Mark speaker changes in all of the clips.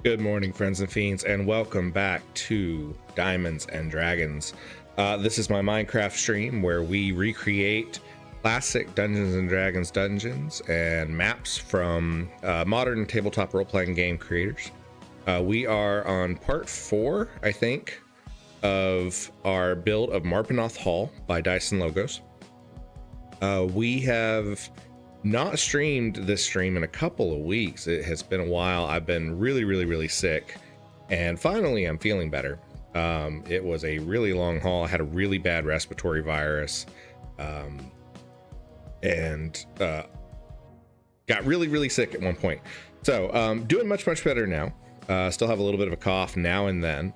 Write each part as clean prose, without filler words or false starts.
Speaker 1: Good morning, friends and fiends, and welcome back to Diamonds and Dragons. This is my Minecraft stream where we recreate classic Dungeons and Dragons dungeons and maps from modern tabletop role-playing game creators. We are on part 4, I think, of our build of Marpenoth Hall by Dice and Logos. We have not streamed this stream in a couple of weeks. It has been a while. I've been really sick, and finally I'm feeling better. It was a really long haul. I had a really bad respiratory virus, and got really sick at one point. So doing much better now. Still have a little bit of a cough now and then,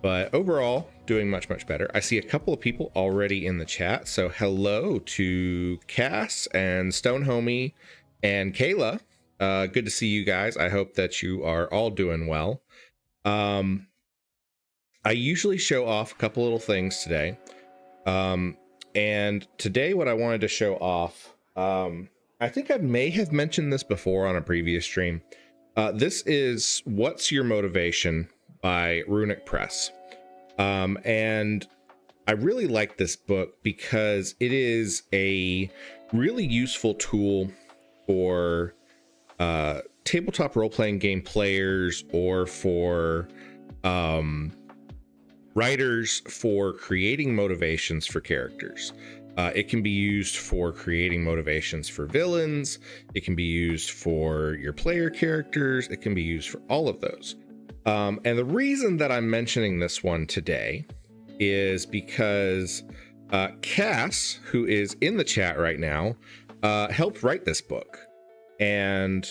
Speaker 1: but overall doing much better. I see a couple of people already in the chat, so hello to Cass and Stone Homie and Kayla. Good to see you guys. I hope that you are all doing well. I usually show off a couple little things today, and today what I wanted to show off, I think I may have mentioned this before on a previous stream. This is What's Your Motivation by Runic Press. And I really like this book because it is a really useful tool for tabletop role-playing game players or for writers for creating motivations for characters. It can be used for creating motivations for villains. It can be used for your player characters. It can be used for all of those. And the reason that I'm mentioning this one today is because Cass, who is in the chat right now, helped write this book. And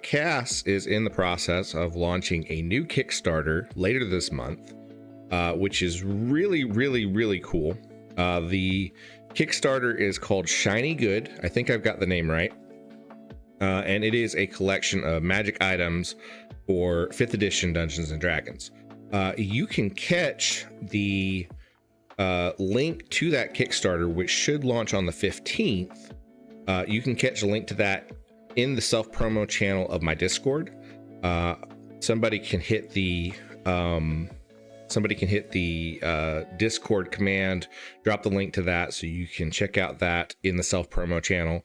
Speaker 1: Cass is in the process of launching a new Kickstarter later this month, which is really cool. The Kickstarter is called Shiny Good. I think I've got the name right. And it is a collection of magic items for 5th edition Dungeons and Dragons. You can catch the link to that Kickstarter, which should launch on the 15th. You can catch a link to that in the self-promo channel of my Discord. Somebody can hit the Discord command, drop the link to that, so you can check out that in the self-promo channel.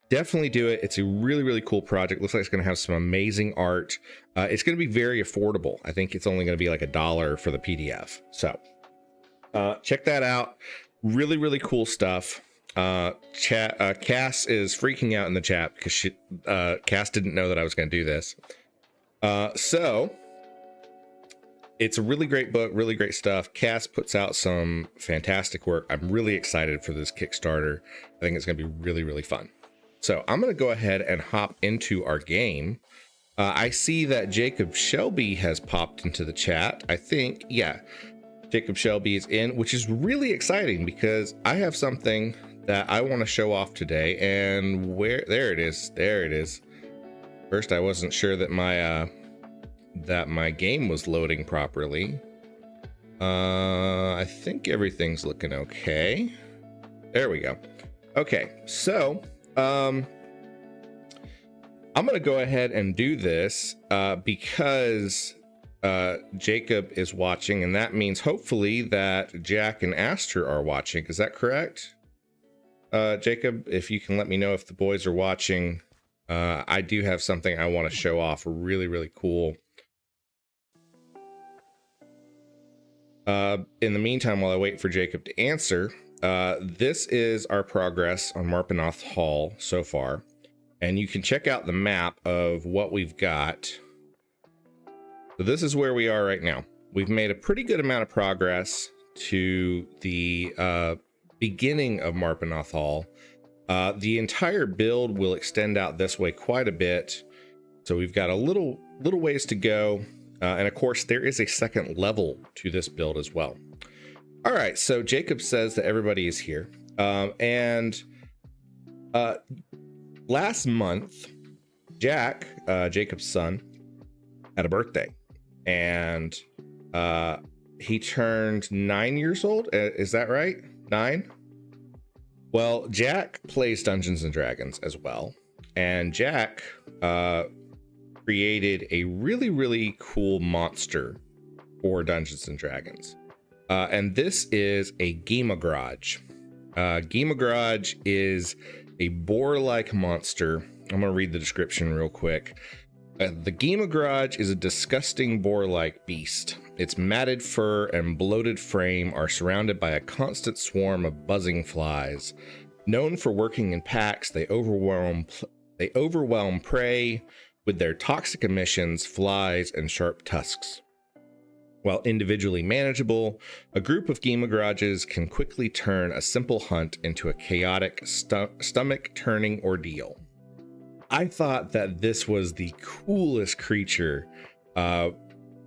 Speaker 1: Definitely do it. It's a really cool project. Looks like it's going to have some amazing art. It's going to be very affordable. I think it's only going to be like $1 for the PDF. So check that out. Really cool stuff. Cass is freaking out in the chat because Cass didn't know that I was going to do this. So it's a really great book, really great stuff. Cass puts out some fantastic work. I'm really excited for this Kickstarter. I think it's going to be really fun. So I'm going to go ahead and hop into our game. I see that Jacob Shelby has popped into the chat. I think, yeah, Jacob Shelby is in, which is really exciting because I have something that I want to show off today. And there it is. First, I wasn't sure that my game was loading properly. I think everything's looking okay. There we go. Okay, so I'm going to go ahead and do this because Jacob is watching, and that means hopefully that Jack and Aster are watching. Is that correct? Jacob, if you can let me know if the boys are watching. I do have something I want to show off, really cool. In the meantime, while I wait for Jacob to answer, this is our progress on Marpenoth Hall so far, and you can check out the map of what we've got. So this is where we are right now. We've made a pretty good amount of progress to the beginning of Marpenoth Hall. The entire build will extend out this way quite a bit, so we've got a little ways to go, and of course there is a second level to this build as well. All right, so Jacob says that everybody is here. And last month, Jack, Jacob's son, had a birthday. And he turned 9 years old. Is that right? 9? Well, Jack plays Dungeons and Dragons as well. And Jack created a really, really cool monster for Dungeons and Dragons. And this is a Gema Garage. Gema Garage is a boar-like monster. I'm going to read the description real quick. The Gema Garage is a disgusting boar-like beast. Its matted fur and bloated frame are surrounded by a constant swarm of buzzing flies. Known for working in packs, they overwhelm prey with their toxic emissions, flies, and sharp tusks. While individually manageable, a group of Gema Garages can quickly turn a simple hunt into a chaotic, stomach-turning ordeal. I thought that this was the coolest creature.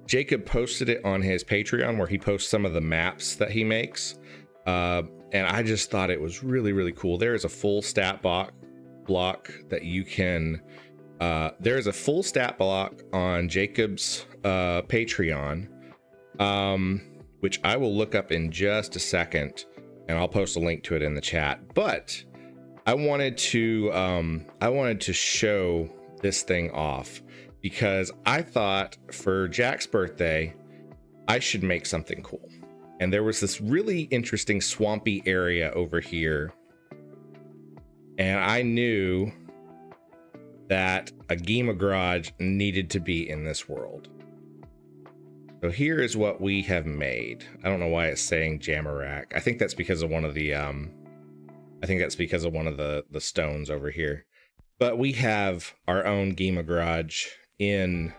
Speaker 1: Jacob posted it on his Patreon, where he posts some of the maps that he makes. And I just thought it was really, really cool. There is a full stat block that you can... there is a full stat block on Jacob's Patreon, which I will look up in just a second, and I'll post a link to it in the chat. But I wanted to show this thing off because I thought for Jack's birthday, I should make something cool. And there was this really interesting swampy area over here. And I knew that a Gema Garage needed to be in this world. So here is what we have made. I don't know why it's saying Jamarak. I think that's because of one of the the stones over here. But we have our own Gema Garage in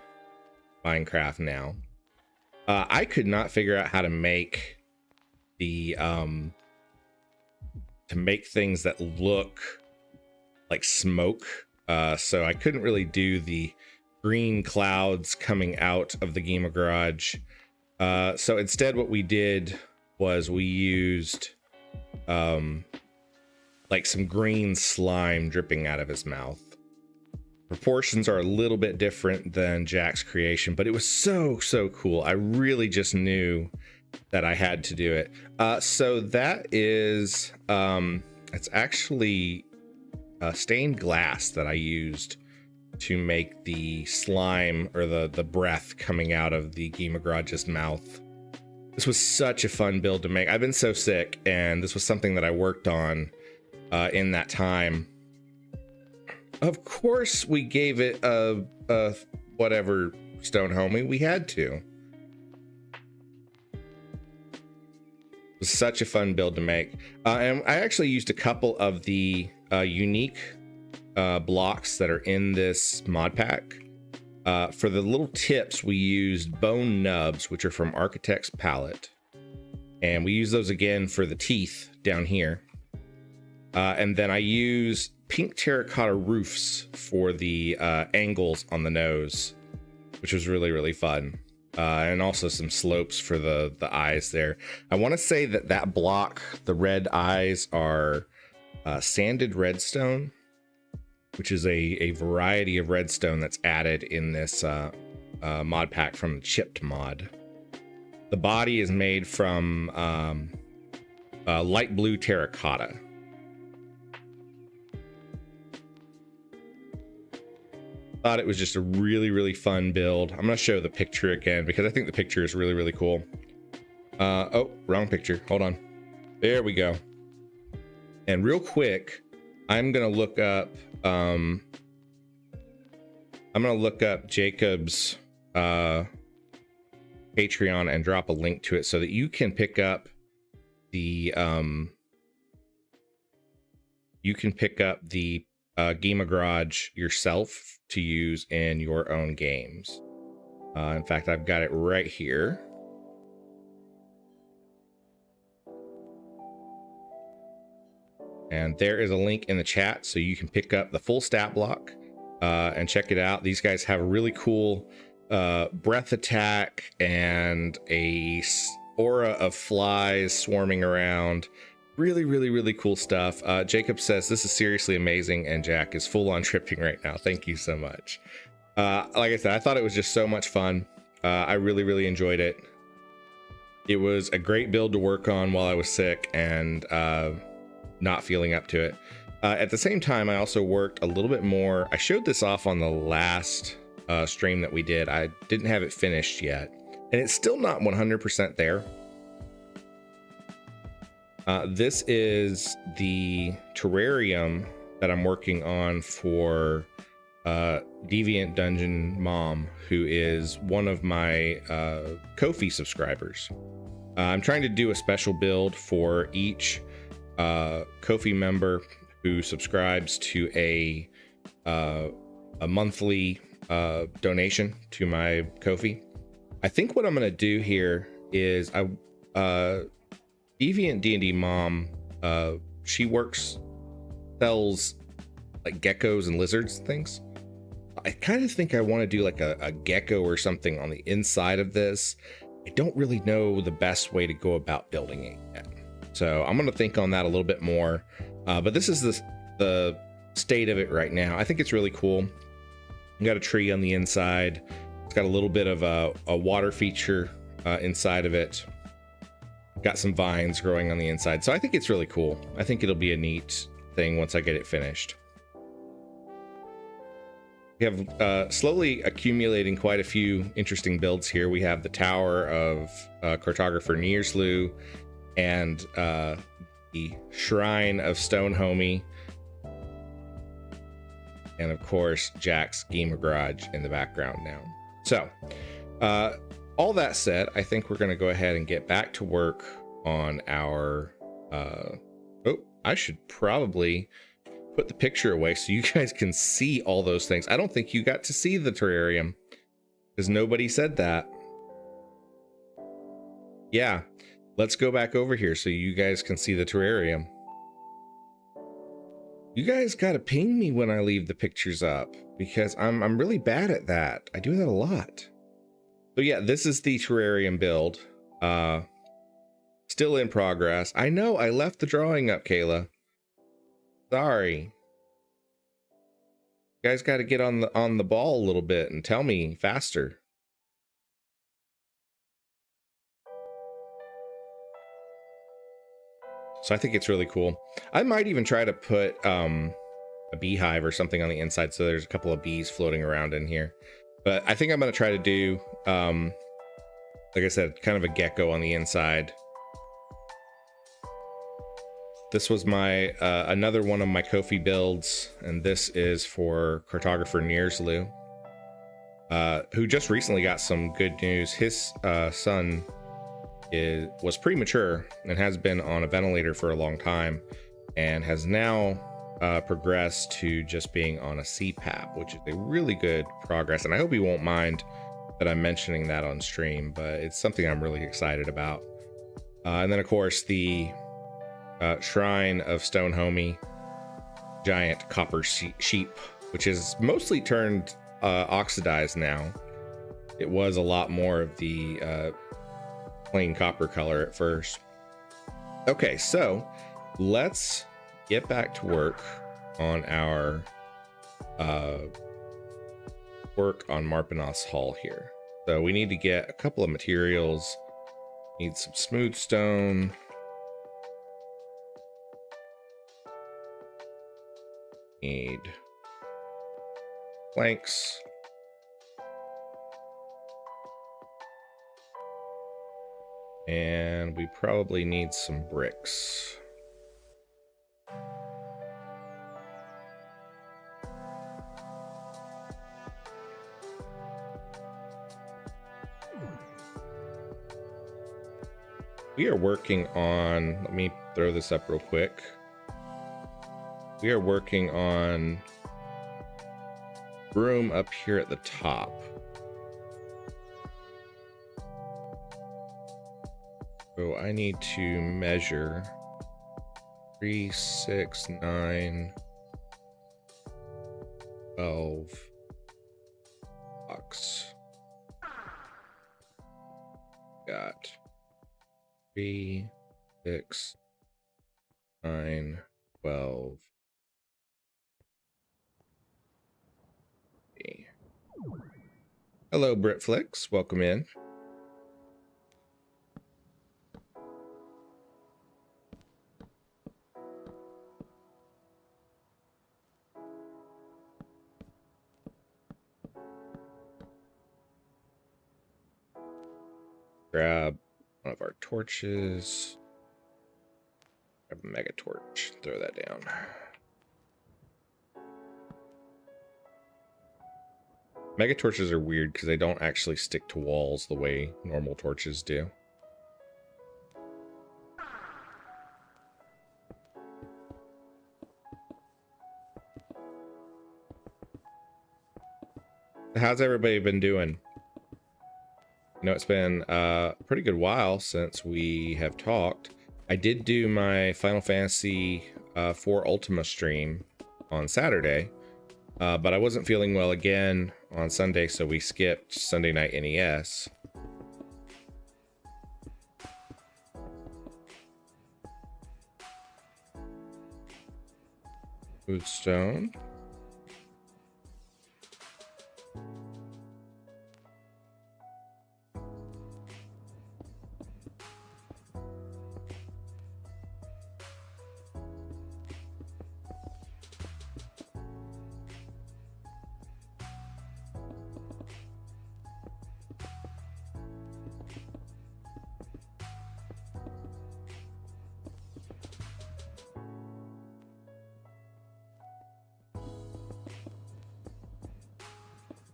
Speaker 1: Minecraft now. I could not figure out how to make the things that look like smoke. So I couldn't really do the green clouds coming out of the Gema Garage. So instead what we did was we used like some green slime dripping out of his mouth. Proportions are a little bit different than Jack's creation, but it was so cool. I really just knew that I had to do it. So that is it's actually stained glass that I used to make the slime, or the breath coming out of the Gema Garage's mouth. This was such a fun build to make. I've been so sick, and this was something that I worked on in that time. Of course, we gave it a whatever stone homie. We had to. It was such a fun build to make. And I actually used a couple of the unique blocks that are in this mod pack. For the little tips, we used bone nubs, which are from Architect's Palette. And we use those again for the teeth down here. And then I use pink terracotta roofs for the angles on the nose, which was really fun. And also some slopes for the eyes there. I want to say that block, the red eyes, are sanded redstone, which is a variety of redstone that's added in this mod pack from the Chipped mod. The body is made from light blue terracotta. Thought it was just a really fun build. I'm gonna show the picture again because I think the picture is really cool. Oh, wrong picture. Hold on. There we go. And real quick, I'm gonna look up Jacob's Patreon and drop a link to it so that you can pick up the Gema Garage yourself to use in your own games. In fact, I've got it right here. And there is a link in the chat so you can pick up the full stat block and check it out. These guys have a really cool breath attack and a aura of flies swarming around. Really cool stuff. Jacob says this is seriously amazing, and Jack is full on tripping right now. Thank you so much. Like I said, I thought it was just so much fun. I really enjoyed it. It was a great build to work on while I was sick and not feeling up to it. At the same time, I also worked a little bit more. I showed this off on the last stream that we did. I didn't have it finished yet, and it's still not 100% there. This is the terrarium that I'm working on for Deviant Dungeon Mom, who is one of my Ko-fi subscribers. I'm trying to do a special build for each Ko-fi member who subscribes to a monthly donation to my Ko-fi. I think what I'm going to do here is Deviant D&D Mom, she sells like geckos and lizards and things. I kind of think I want to do like a gecko or something on the inside of this. I don't really know the best way to go about building it yet. So I'm going to think on that a little bit more. But this is the state of it right now. I think it's really cool. You got a tree on the inside. It's got a little bit of a water feature inside of it. Got some vines growing on the inside. So I think it's really cool. I think it'll be a neat thing once I get it finished. We have slowly accumulating quite a few interesting builds here. We have the Tower of Cartographer Nearslew and the Shrine of Stonehomie. And of course, Jack's Gamer Garage in the background now. So, all that said, I think we're going to go ahead and get back to work on our... oh, I should probably put the picture away so you guys can see all those things. I don't think you got to see the terrarium because nobody said that. Yeah, let's go back over here so you guys can see the terrarium. You guys gotta ping me when I leave the pictures up because I'm really bad at that. I do that a lot. So yeah, this is the terrarium build. Still in progress. I know I left the drawing up, Kayla. Sorry. You guys got to get on the ball a little bit and tell me faster. So I think it's really cool. I might even try to put a beehive or something on the inside so there's a couple of bees floating around in here. But I think I'm going to try to do, like I said, kind of a gecko on the inside. This was my another one of my Ko-fi builds, and this is for Cartographer Nearslew, who just recently got some good news. His son was premature and has been on a ventilator for a long time, and has now progressed to just being on a CPAP, which is a really good progress. And I hope he won't mind that I'm mentioning that on stream, but it's something I'm really excited about. And then of course the Shrine of Stonehomie, giant copper sheep, which is mostly turned oxidized now. It was a lot more of the plain copper color at first. Okay, so let's get back to work on our work on Marpenoth Hall here. So we need to get a couple of materials. Need some smooth stone. Need planks. And we probably need some bricks. We are working on, let me throw this up real quick. We are working on room up here at the top. So I need to measure 3, 6, 9, 12 blocks. Got 3, 6, 9, 12. Hello, Britflix. Welcome in. Grab one of our torches. Grab a mega torch. Throw that down. Mega torches are weird because they don't actually stick to walls the way normal torches do. How's everybody been doing? You know, it's been a pretty good while since we have talked. I did do my Final Fantasy 4 Ultima stream on Saturday, but I wasn't feeling well again on Sunday, so we skipped Sunday Night NES. Foodstone.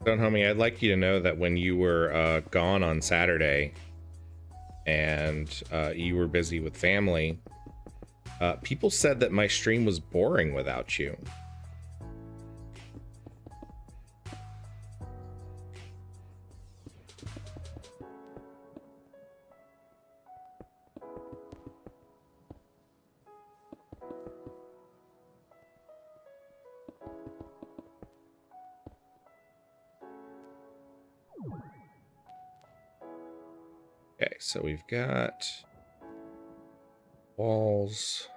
Speaker 1: Homie, I'd like you to know that when you were gone on Saturday and you were busy with family, people said that my stream was boring without you. Okay, so we've got walls.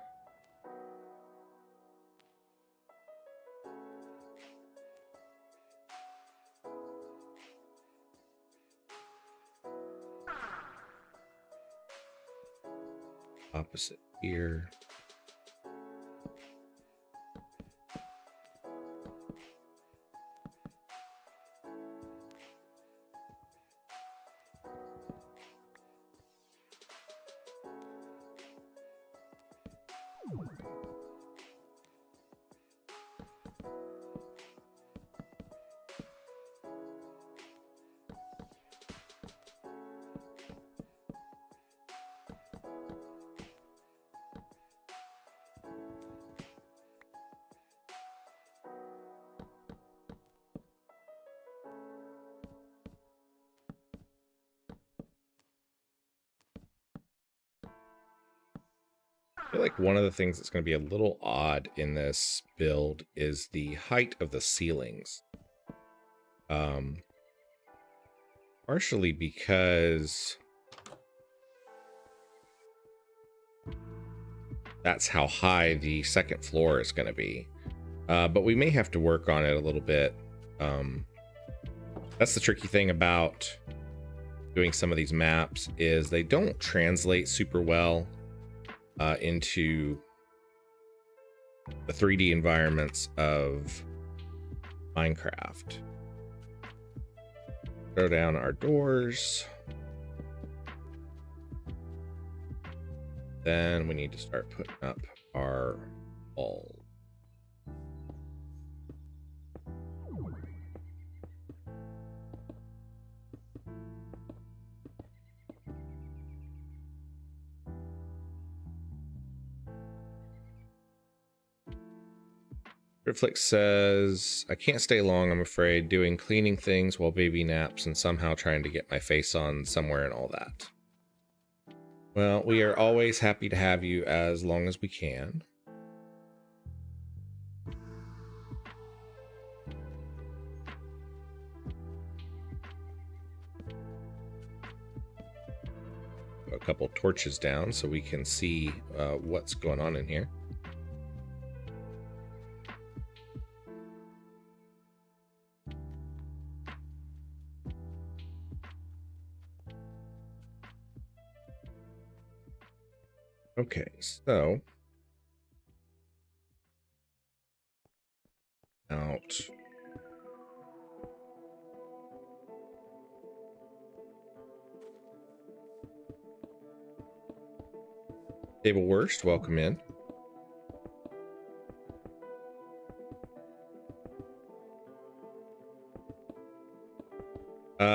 Speaker 1: Opposite here. I feel like one of the things that's going to be a little odd in this build is the height of the ceilings. Partially because that's how high the second floor is going to be. But we may have to work on it a little bit. That's the tricky thing about doing some of these maps is they don't translate super well into the 3D environments of Minecraft. Throw down our doors. Then we need to start putting up our walls. Reflex says, I can't stay long, I'm afraid, doing cleaning things while baby naps and somehow trying to get my face on somewhere and all that. Well, we are always happy to have you as long as we can. A couple torches down so we can see what's going on in here. Okay, so out. Table Worst, welcome in.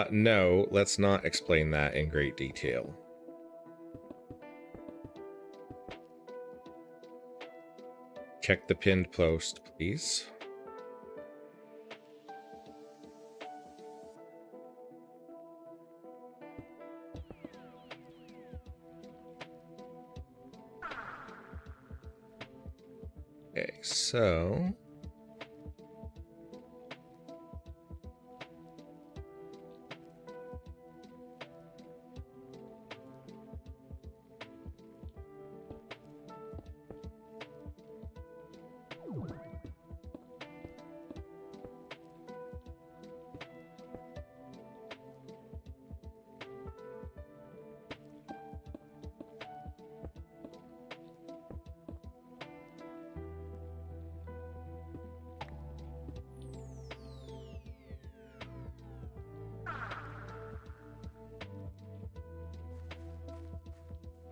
Speaker 1: No, let's not explain that in great detail. Check the pinned post, please. Okay, so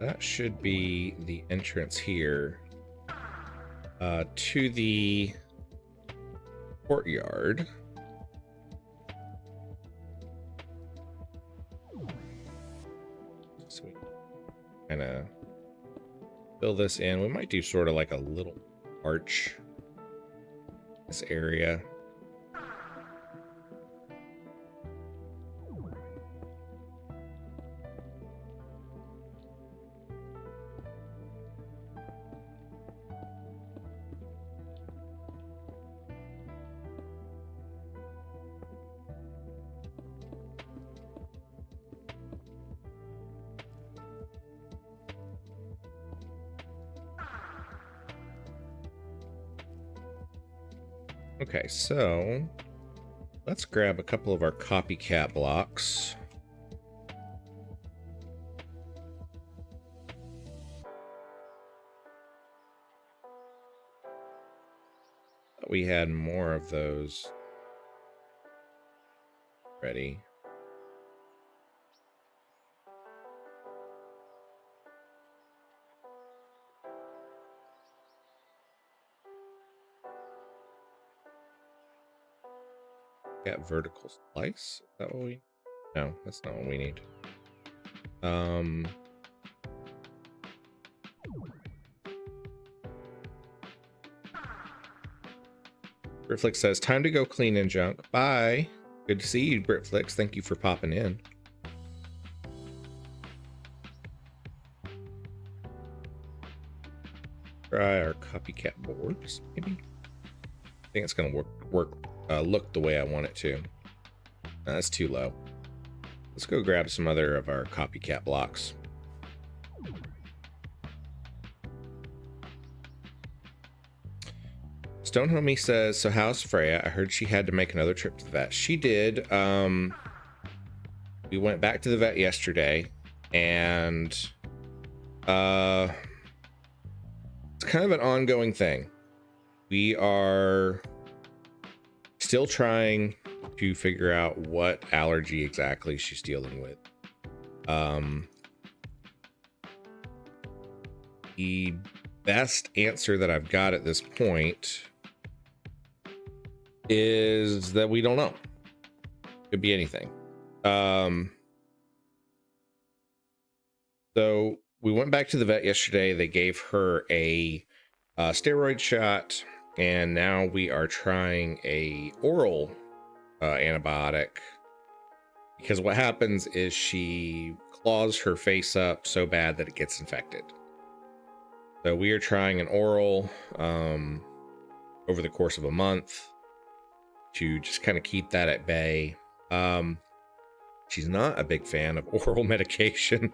Speaker 1: that should be the entrance here to the courtyard. So we kind of fill this in. We might do sort of like a little arch in this area. Okay, so let's grab a couple of our copycat blocks. We had more of those ready. Got vertical slice. Is that what we? No, that's not what we need. Britflix says, time to go clean and junk. Bye. Good to see you, Britflix. Thank you for popping in. Try our copycat boards, maybe. I think it's gonna look the way I want it to. No, that's too low. Let's go grab some other of our copycat blocks. Stone Homie says, so how's Freya? I heard she had to make another trip to the vet. She did. We went back to the vet yesterday, and it's kind of an ongoing thing. We are still trying to figure out what allergy exactly she's dealing with. The best answer that I've got at this point is that we don't know. Could be anything. So we went back to the vet yesterday. They gave her a steroid shot, and now we are trying a oral antibiotic, because what happens is she claws her face up so bad that it gets infected. So we are trying an oral over the course of a month to just kind of keep that at bay. She's not a big fan of oral medication,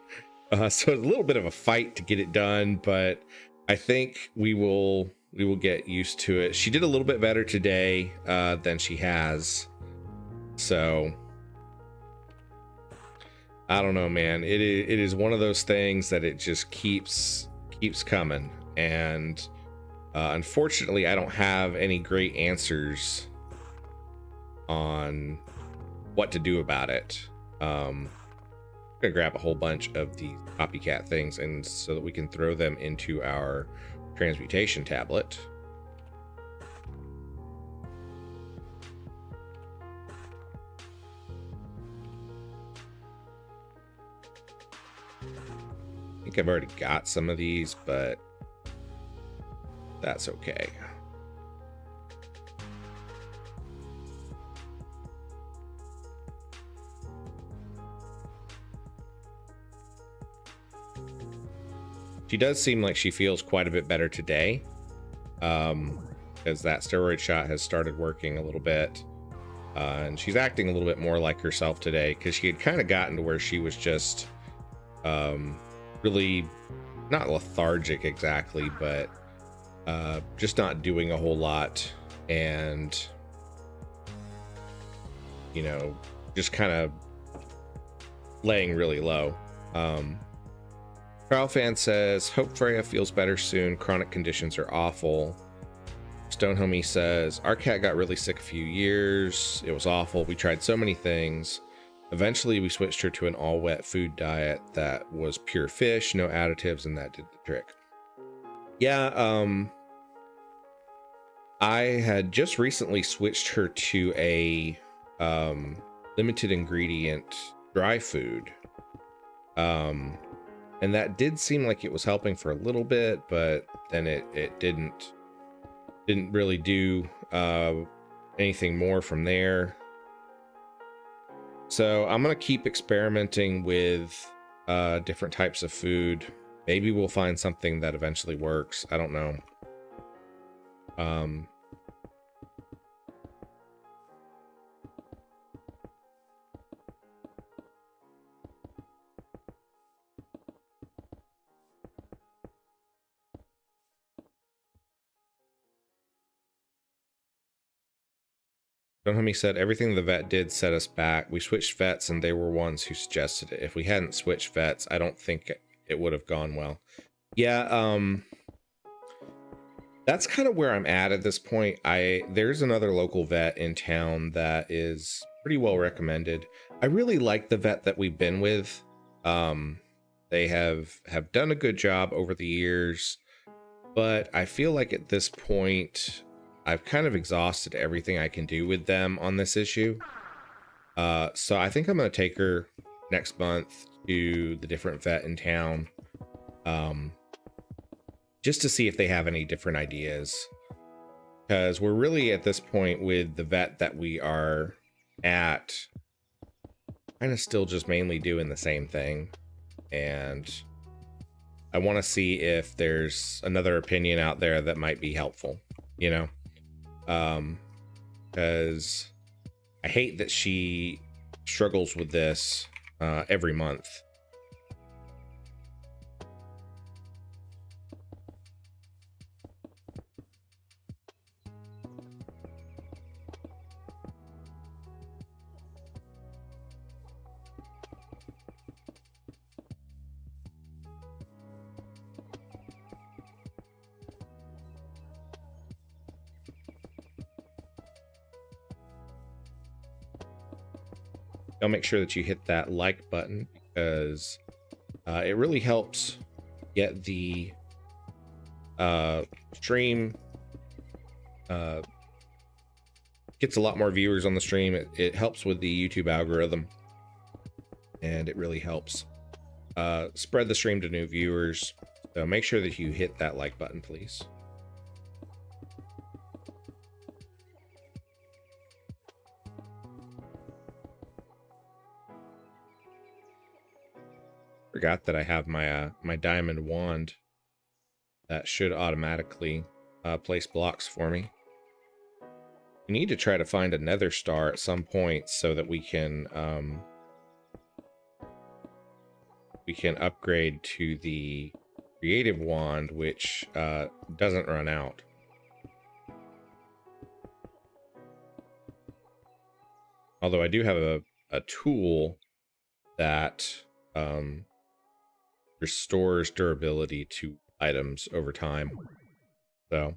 Speaker 1: so it's a little bit of a fight to get it done, but I think we will get used to it. She did a little bit better today than she has, so I don't know, man. It is one of those things that it just keeps coming, and unfortunately I don't have any great answers on what to do about it. gonna grab a whole bunch of these copycat things, and so that we can throw them into our transmutation tablet. I think I've already got some of these, but that's okay. She does seem like she feels quite a bit better today, because that steroid shot has started working a little bit, and she's acting a little bit more like herself today, because she had kind of gotten to where she was just really not lethargic exactly, but just not doing a whole lot, and you know, just kind of laying really low. Trial Fan says, hope Freya feels better soon. Chronic conditions are awful. Stone Homie says, our cat got really sick a few years. It was awful. We tried so many things. Eventually we switched her to an all wet food diet that was pure fish, no additives, and that did the trick. Yeah, I had just recently switched her to a limited ingredient dry food. And that did seem like it was helping for a little bit, but then it didn't really do anything more from there. So I'm gonna keep experimenting with different types of food. Maybe we'll find something that eventually works. I don't know. Homie said, everything the vet did set us back. We switched vets and they were ones who suggested it. If we hadn't switched vets, I don't think it would have gone well. Yeah, that's kind of where I'm at this point. There's another local vet in town that is pretty well recommended. I really like the vet that we've been with. They have done a good job over the years, but I feel like at this point I've kind of exhausted everything I can do with them on this issue. So I think I'm going to take her next month to the different vet in town, just to see if they have any different ideas. Because we're really at this point with the vet that we are at, kind of still just mainly doing the same thing. And I want to see if there's another opinion out there that might be helpful, you know? Because I hate that she struggles with this every month. I'll make sure that you hit that like button, because it really helps get the stream, gets a lot more viewers on the stream. It helps with the YouTube algorithm, and it really helps spread the stream to new viewers. So make sure that you hit that like button, please. Forgot that I have my my diamond wand that should automatically place blocks for me. We need to try to find a nether star at some point so that we can upgrade to the creative wand, which doesn't run out. Although I do have a tool that restores durability to items over time. So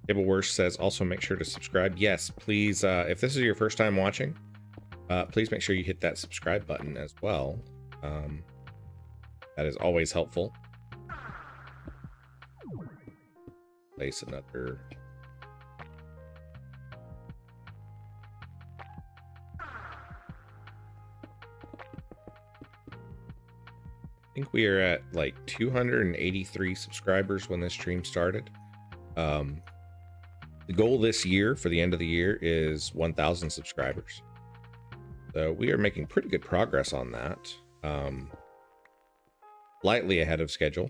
Speaker 1: Table Worst says also make sure to subscribe. Yes, please. If this is your first time watching, please make sure you hit that subscribe button as well. That is always helpful. Place another. I think we are at like 283 subscribers when this stream started. The goal this year for the end of the year is 1,000 subscribers. So we are making pretty good progress on that. Lightly ahead of schedule.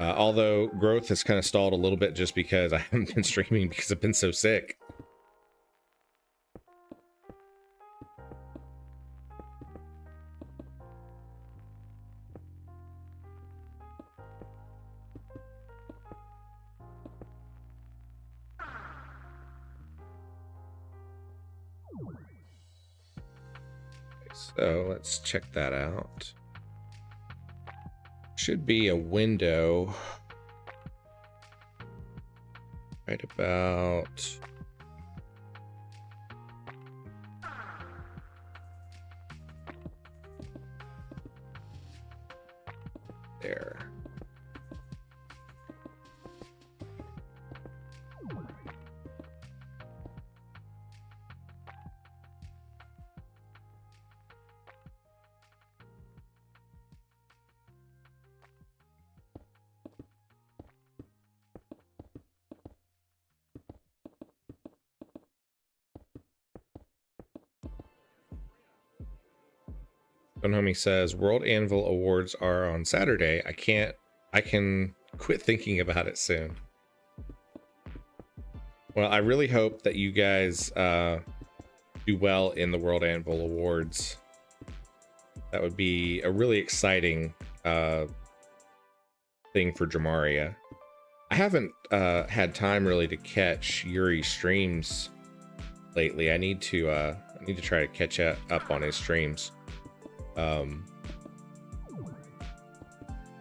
Speaker 1: Although growth has kind of stalled a little bit just because I haven't been streaming because I've been so sick. So let's check that out. Should be a window right about there. Homie says World Anvil Awards are on Saturday. I can quit thinking about it soon. Well, I really hope that you guys do well in the World Anvil Awards. That would be a really exciting thing for Jamaria. I haven't had time really to catch Yuri's streams lately. I need to try to catch up on his streams.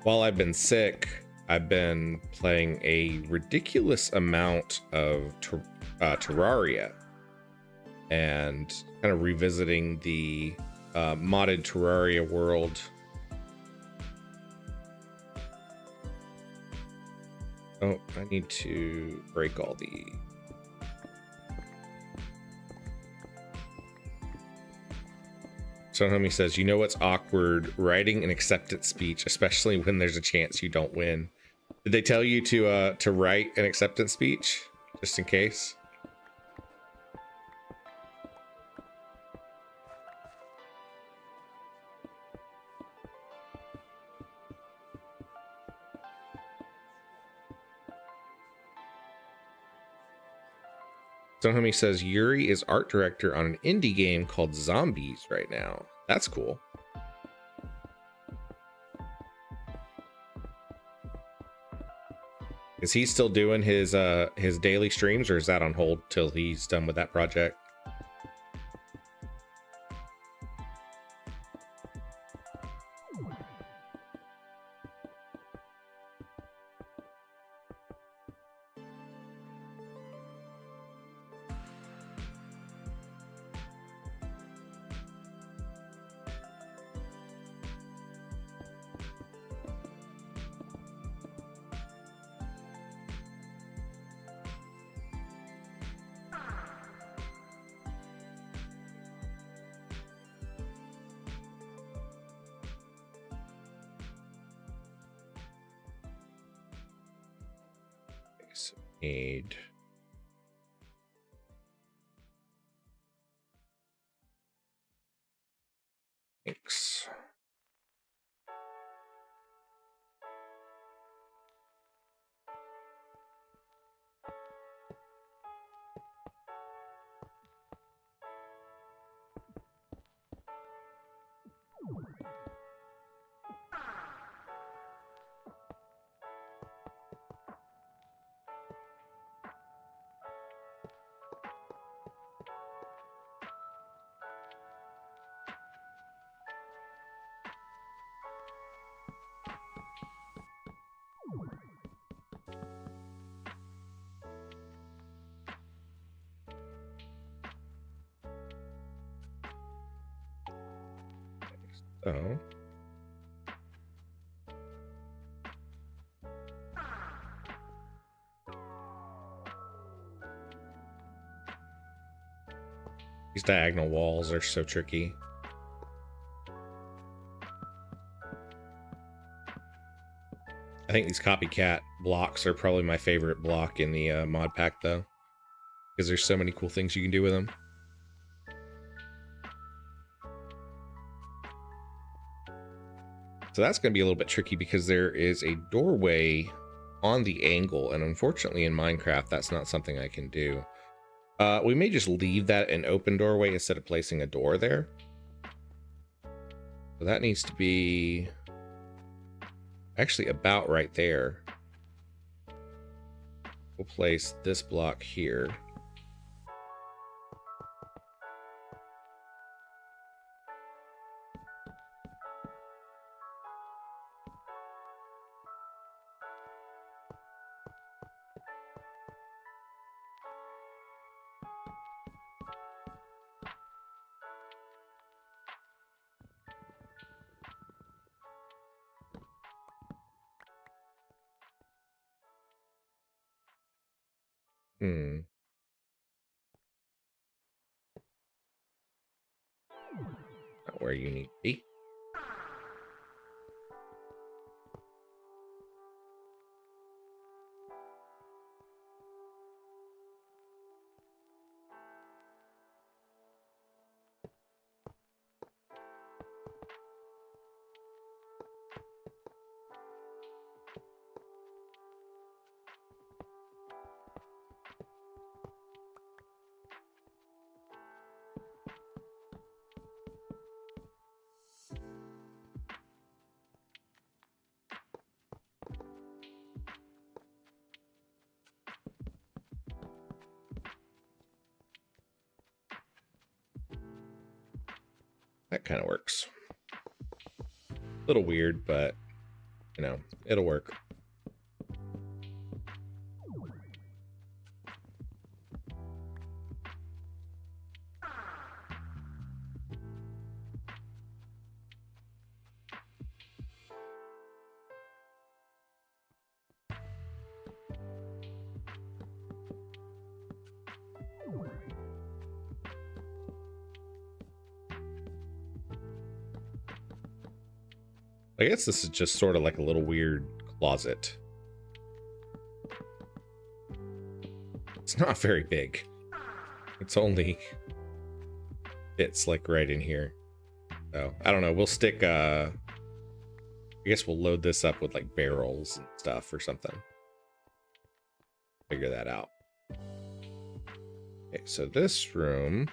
Speaker 1: While I've been sick, I've been playing a ridiculous amount of Terraria and kind of revisiting the modded Terraria world. Oh, I need to break all the... So homie says, you know what's awkward? Writing an acceptance speech, especially when there's a chance you don't win. Did they tell you to write an acceptance speech just in case? So homie says Yuri is art director on an indie game called Zombies right now. That's cool. Is he still doing his daily streams, or is that on hold till he's done with that project? So need. Thanks. So. These diagonal walls are so tricky. I think these copycat blocks are probably my favorite block in the mod pack, though, because there's so many cool things you can do with them. So that's going to be a little bit tricky because there is a doorway on the angle, and unfortunately in Minecraft, that's not something I can do. We may just leave that an open doorway instead of placing a door there. So that needs to be actually about right there. We'll place this block here. Not where you need to be. That kind of works. A little weird, but, you know, it'll work. I guess this is just sort of like a little weird closet. It's not very big. It's only fits like right in here. So I don't know. We'll stick I guess we'll load this up with like barrels and stuff or something. Figure that out. Okay, so this room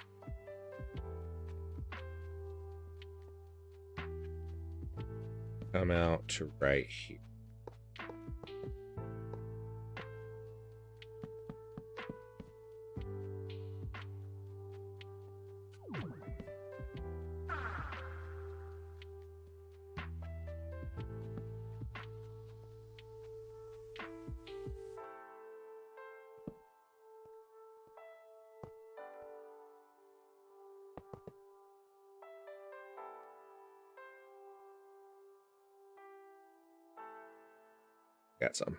Speaker 1: come out to right here. Got some.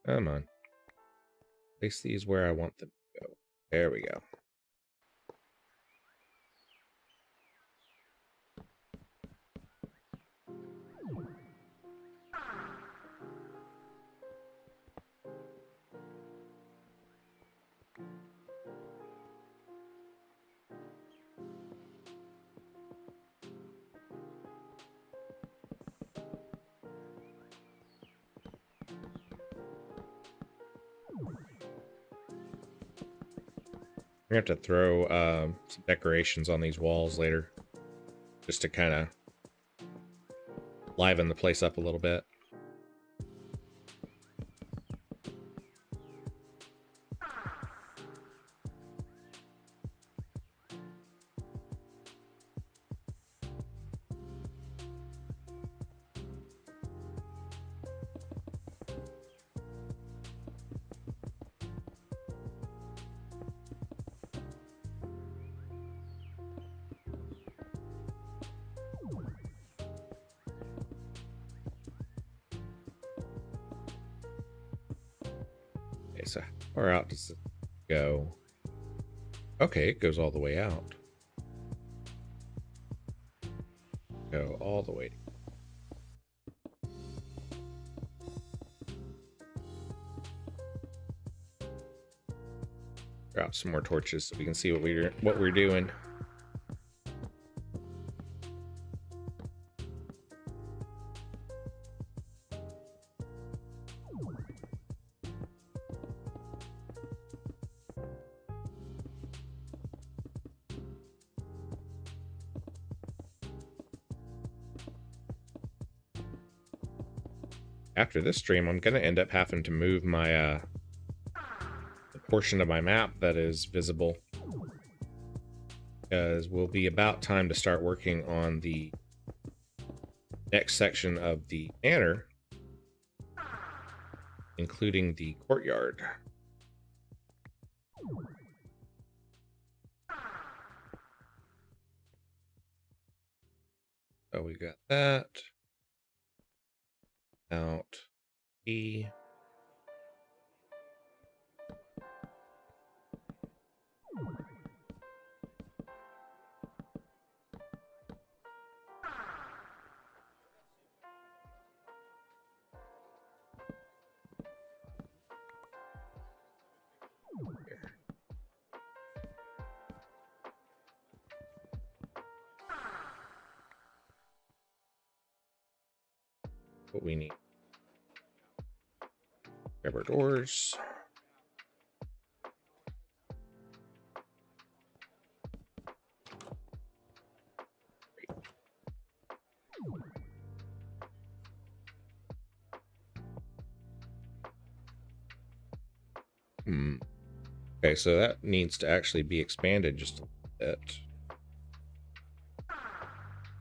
Speaker 1: Come on. Place these where I want them to go. There we go. We have to throw some decorations on these walls later, just to kind of liven the place up a little bit. Okay, so how far out does it go? Okay, it goes all the way out. Go all the way. Drop some more torches so we can see what we're doing. After this stream, I'm going to end up having to move my the portion of my map that is visible, because we'll be about time to start working on the next section of the manor, including the courtyard. So we got that. Out E. What we need. Grab our doors. Okay, so that needs to actually be expanded just a bit.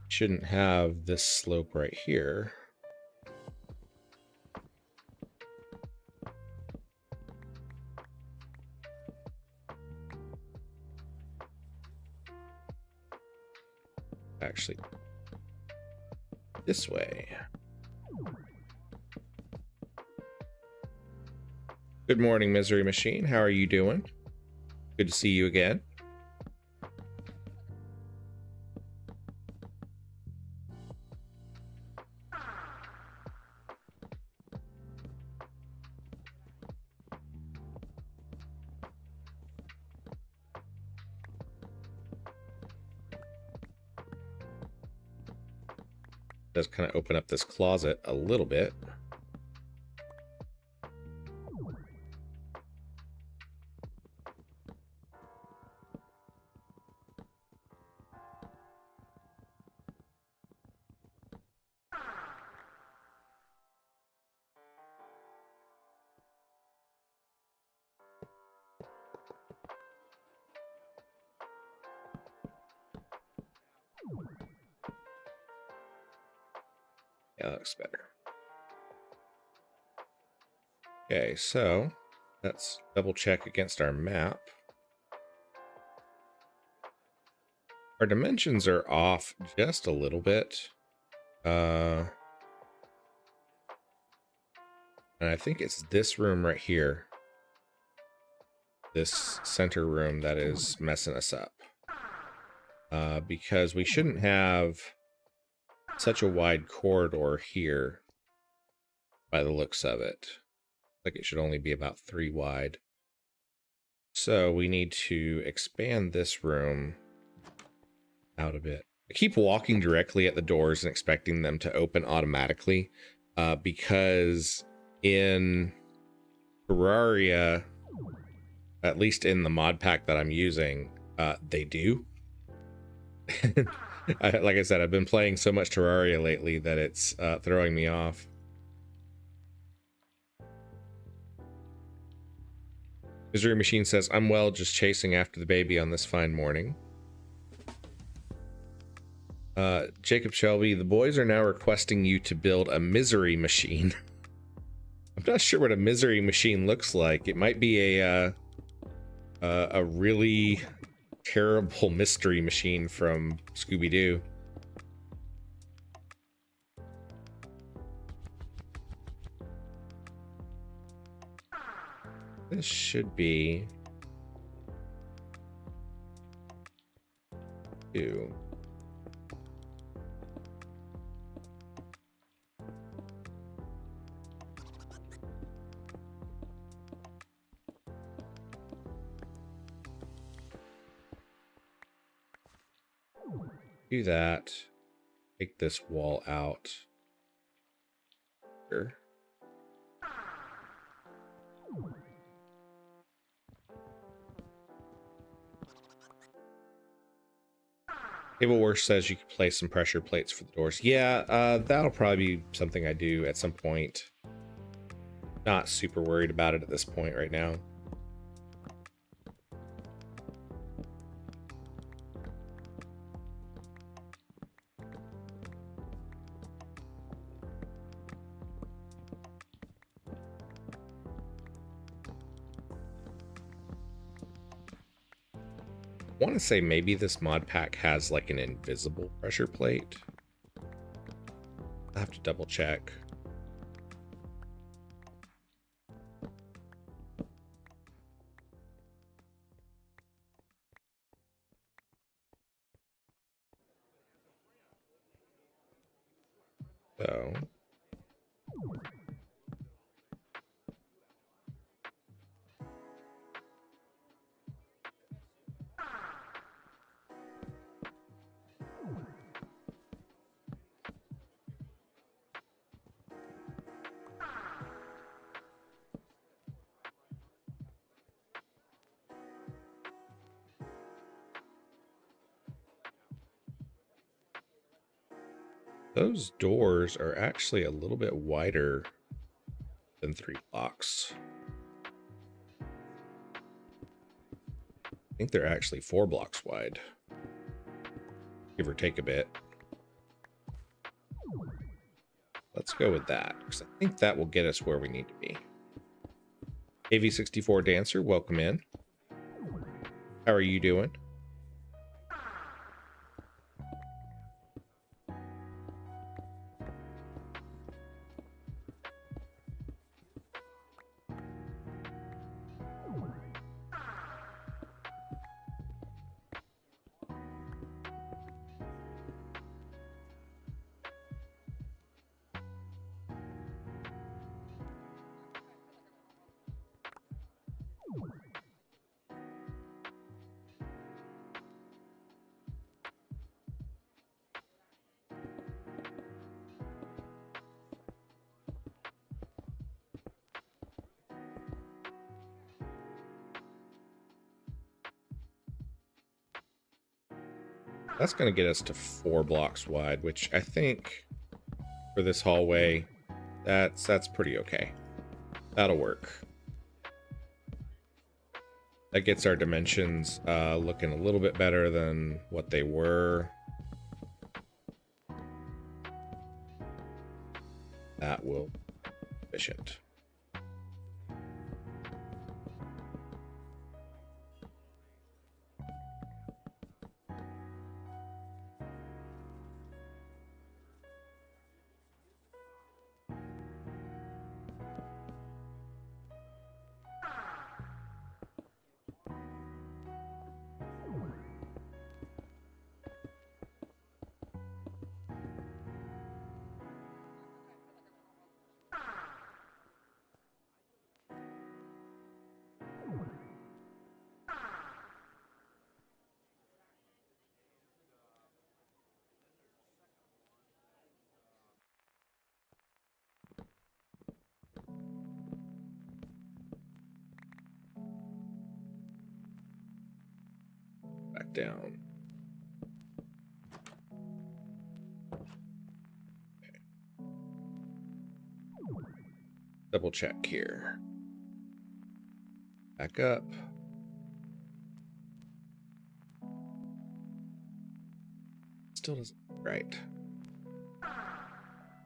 Speaker 1: Shouldn't have this slope right here. Actually, this way. Good morning, Misery Machine. How are you doing? Good to see you again. Does kind of open up this closet a little bit. Yeah, that looks better. Okay, so let's double check against our map. Our dimensions are off just a little bit. And I think it's this room right here. this center room that is messing us up. Because we shouldn't have such a wide corridor here by the looks of it. Like it should only be about 3 wide. So we need to expand this room out a bit. I keep walking directly at the doors and expecting them to open automatically, because in Terraria, at least in the mod pack that I'm using, they do. Like I said, I've been playing so much Terraria lately that it's throwing me off. Misery Machine says, I'm well, just chasing after the baby on this fine morning. Jacob Shelby, the boys are now requesting you to build a misery machine. I'm not sure what a misery machine looks like. It might be a really terrible mystery machine from Scooby-Doo. This should be 2. Do that. Take this wall out. Here. Tableworth says you can place some pressure plates for the doors. Yeah, that'll probably be something I do at some point. Not super worried about it at this point right now. I want to say maybe this mod pack has like an invisible pressure plate. I have to double check. So those doors are actually a little bit wider than 3 blocks. I think they're actually 4 blocks wide, give or take a bit. Let's go with that, because I think that will get us where we need to be. AV64 Dancer, welcome in. How are you doing? That's going to get us to 4 blocks wide, which I think for this hallway, that's pretty okay. That'll work. That gets our dimensions looking a little bit better than what they were. That will be efficient. down. Okay. Double check here. Back up. Still doesn't. Right.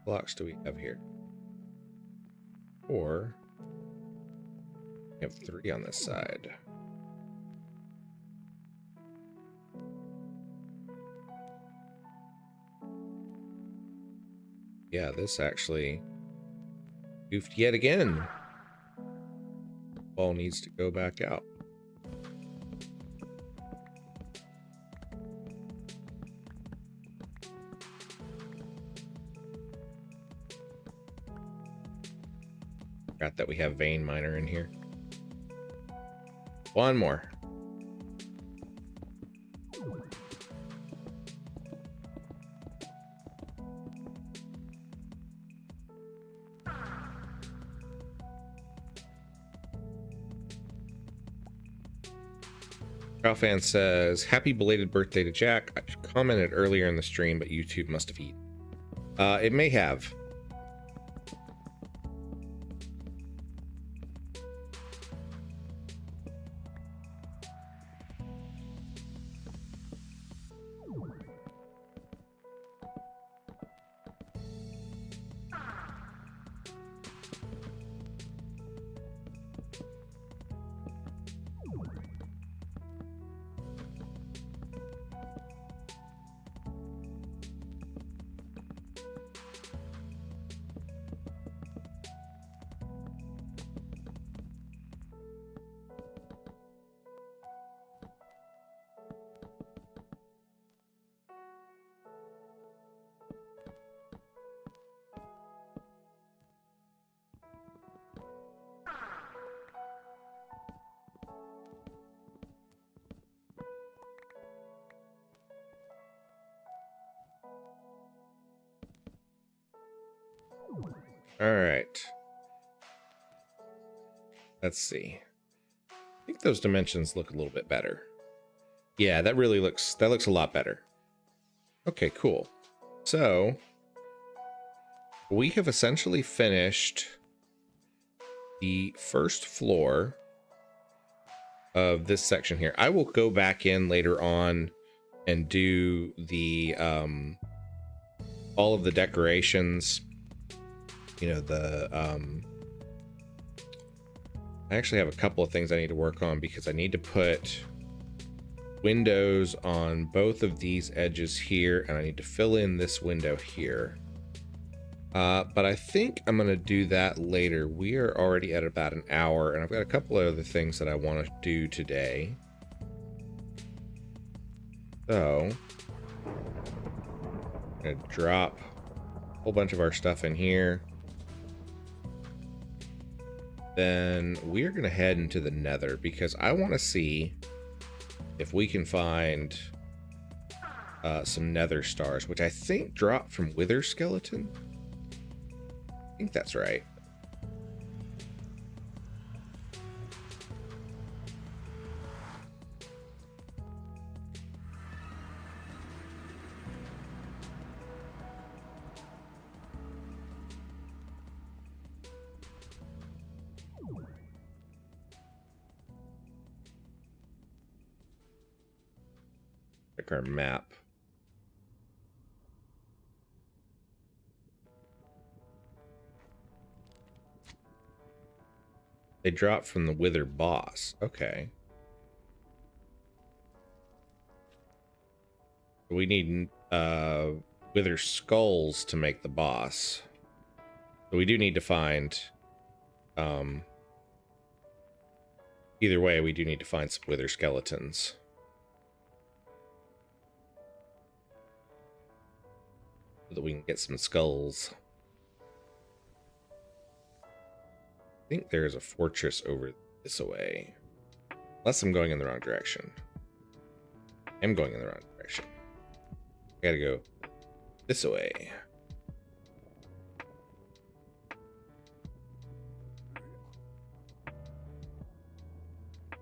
Speaker 1: Blocks do we have here? 4. We have 3 on this side. Yeah, this actually goofed yet again. Ball needs to go back out. Forgot that we have vein miner in here. One more. Fan says, happy belated birthday to Jack. I commented earlier in the stream, but YouTube must have eaten. It may have. All right. Let's see. I think those dimensions look a little bit better. Yeah, that looks a lot better. Okay, cool. So we have essentially finished the first floor of this section here. I will go back in later on and do the all of the decorations. You know, the I actually have a couple of things I need to work on because I need to put windows on both of these edges here, and I need to fill in this window here. But I think I'm going to do that later. We are already at about an hour, and I've got a couple of other things that I want to do today. So I'm going to drop a whole bunch of our stuff in here. Then we're going to head into the Nether because I want to see if we can find some Nether stars, which I think drop from Wither Skeleton. I think that's right. Check our map. They drop from the Wither boss. Okay. We need Wither skulls to make the boss. So we do need to find either way, we do need to find some Wither skeletons. So that we can get some skulls. I think there is a fortress over this way. Unless I'm going in the wrong direction. I'm going in the wrong direction. I gotta go this way.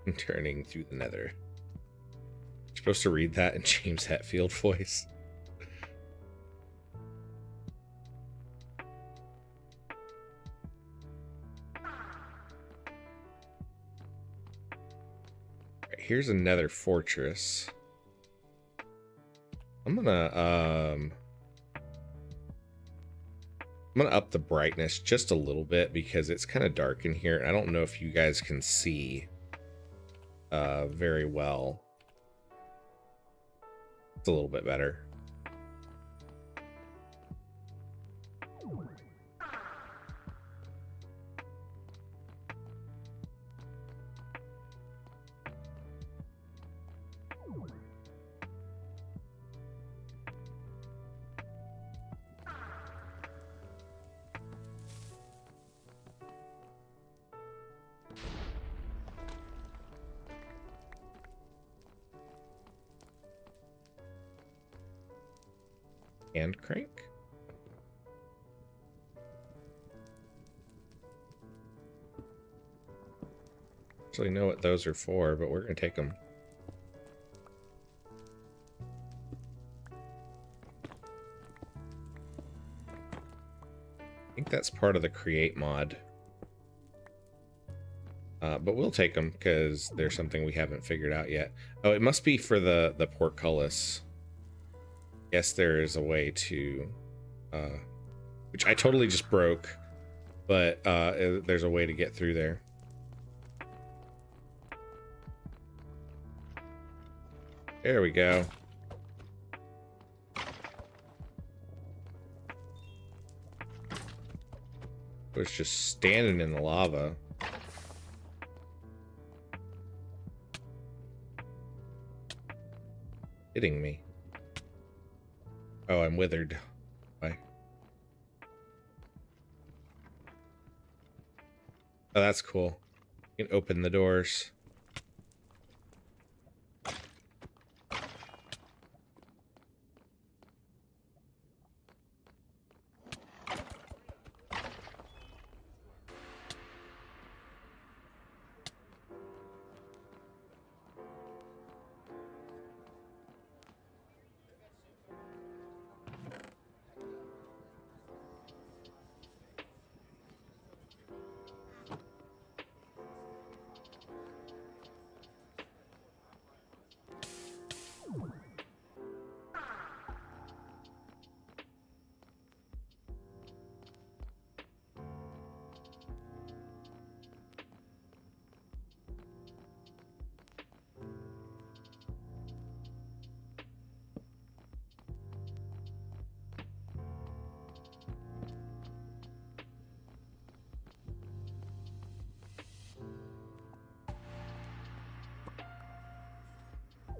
Speaker 1: I'm turning through the Nether. You're supposed to read that in James Hetfield voice. Right, here's another fortress. I'm gonna up the brightness just a little bit because it's kind of dark in here. I don't know if you guys can see very well. It's a little bit better. And crank. Actually know what those are for, but we're gonna take them. I think that's part of the create mod. But we'll take them because there's something we haven't figured out yet. Oh, it must be for the portcullis. Yes, there is a way to, which I totally just broke, but there's a way to get through there. There we go. I was just standing in the lava. Hitting me. Oh, I'm withered. Why? Oh, that's cool. You can open the doors.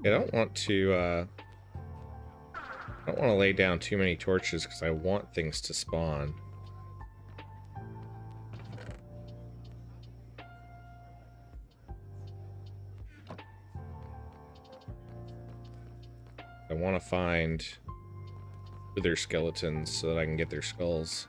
Speaker 1: I don't want to lay down too many torches because I want things to spawn. I want to find their skeletons so that I can get their skulls.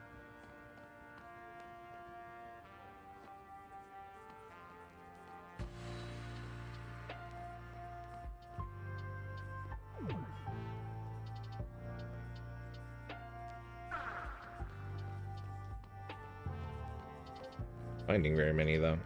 Speaker 1: Finding very many though.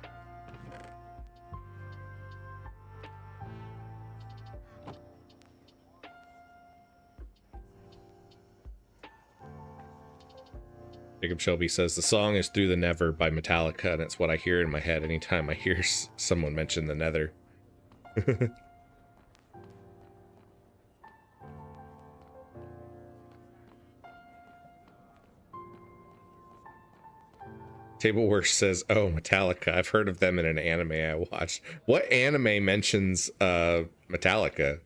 Speaker 1: Jacob Shelby says the song is Through the Never by Metallica, and it's what I hear in my head anytime I hear someone mention the Nether. Tablewurst says, oh, Metallica. I've heard of them in an anime I watched. What anime mentions Metallica?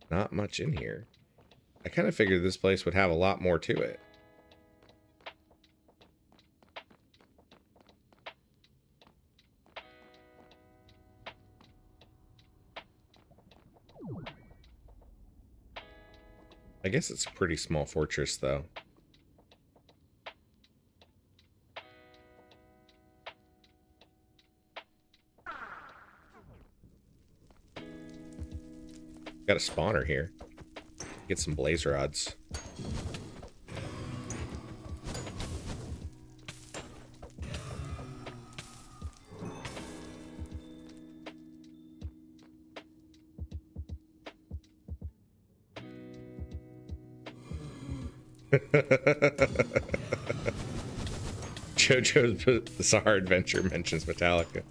Speaker 1: Not much in here. I kind of figured this place would have a lot more to it. I guess it's a pretty small fortress, though. Got a spawner here. Get some blaze rods. JoJo's Bizarre Adventure mentions Metallica.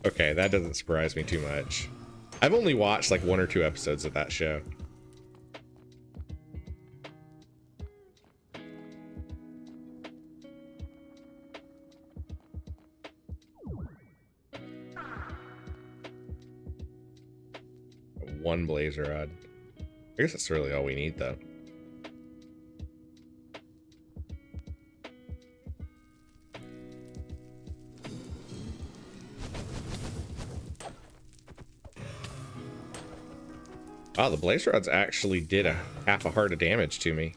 Speaker 1: Okay, that doesn't surprise me too much. I've only watched like 1 or 2 episodes of that show. One blazer rod. I guess that's really all we need though. Wow, the blaze rods actually did a half a heart of damage to me.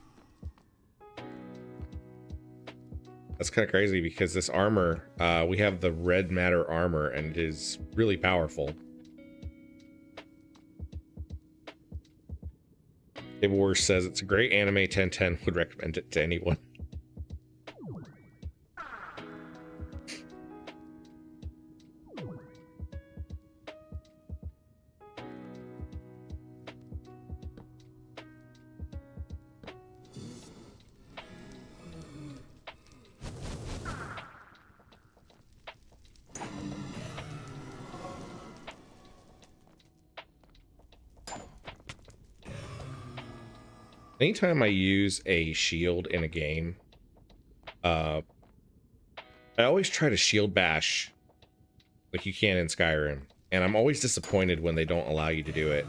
Speaker 1: That's kind of crazy because this armor, we have the red matter armor and it is really powerful. Dave Wars says it's a great anime, 10/10, would recommend it to anyone. Anytime I use a shield in a game, I always try to shield bash like you can in Skyrim, and I'm always disappointed when they don't allow you to do it.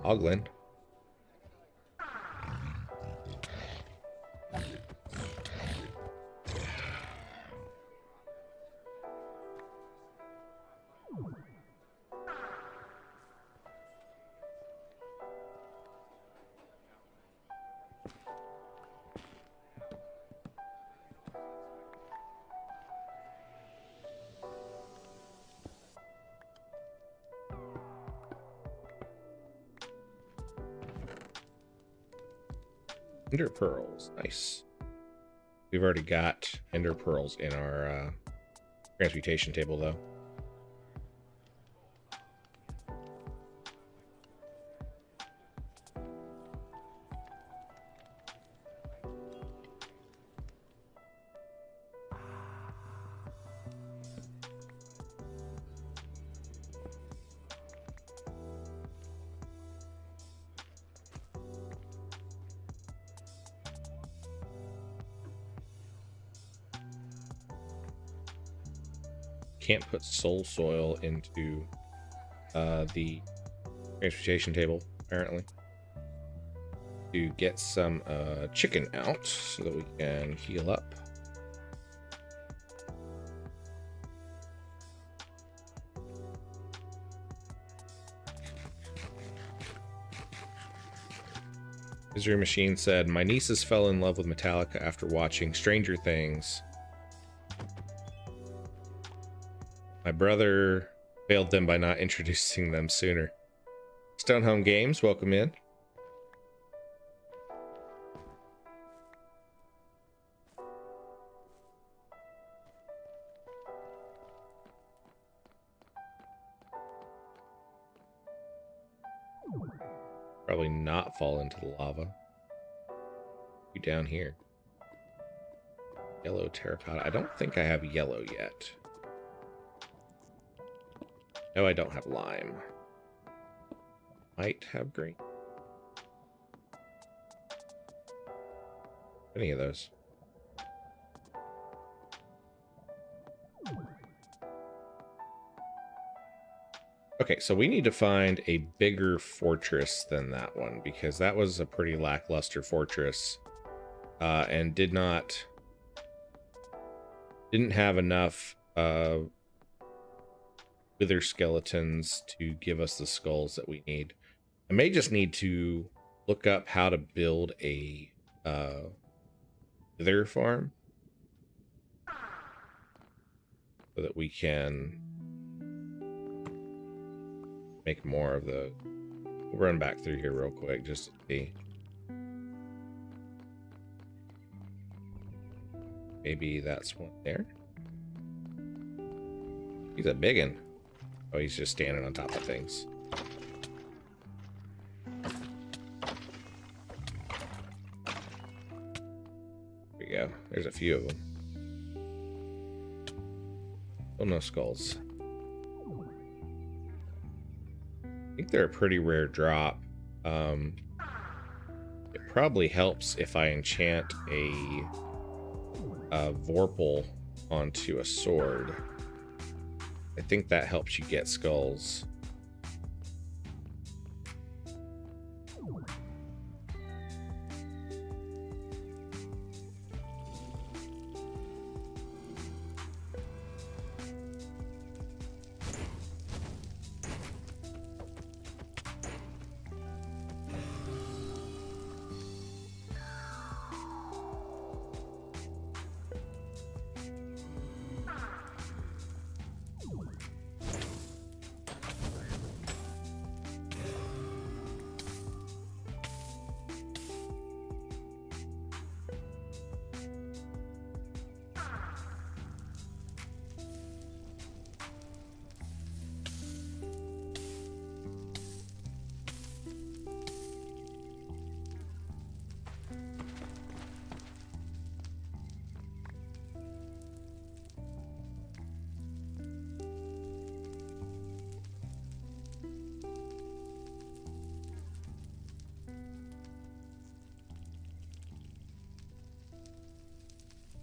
Speaker 1: Oglin. Ender pearls, nice. We've already got ender pearls in our transmutation table though. Can't put soul soil into the transportation table apparently to get some chicken out so that we can heal up. Misery Machine said, my nieces fell in love with Metallica after watching Stranger Things. My brother failed them by not introducing them sooner. Stonehome Games, welcome in. Probably not fall into the lava. You down here. Yellow terracotta. I don't think I have yellow yet. No, I don't have lime. Might have green. Any of those. Okay, so we need to find a bigger fortress than that one because that was a pretty lackluster fortress. and didn't have enough wither skeletons to give us the skulls that we need. I may just need to look up how to build a wither farm so that we can make more of the... We'll run back through here real quick just to see. Maybe that's one there. He's a biggin. Oh, he's just standing on top of things. There we go. There's a few of them. Oh, no skulls. I think they're a pretty rare drop. It probably helps if I enchant a Vorpal onto a sword. I think that helps you get skulls.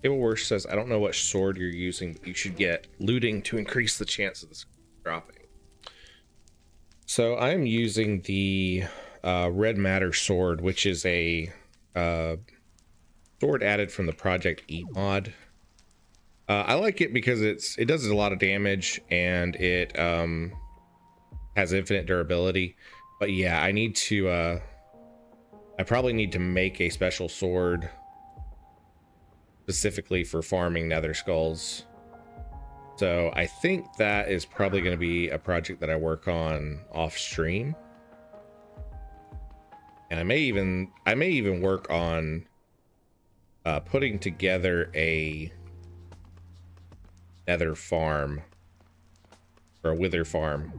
Speaker 1: Table Worst says, I don't know what sword you're using, but you should get looting to increase the chance of this dropping. So I'm using the Red Matter sword, which is a sword added from the Project E mod. I like it because it does a lot of damage and it has infinite durability. But yeah, I need to I probably need to make a special sword specifically for farming nether skulls. So I think that is probably going to be a project that I work on off stream. And I may even work on putting together a nether farm or a wither farm.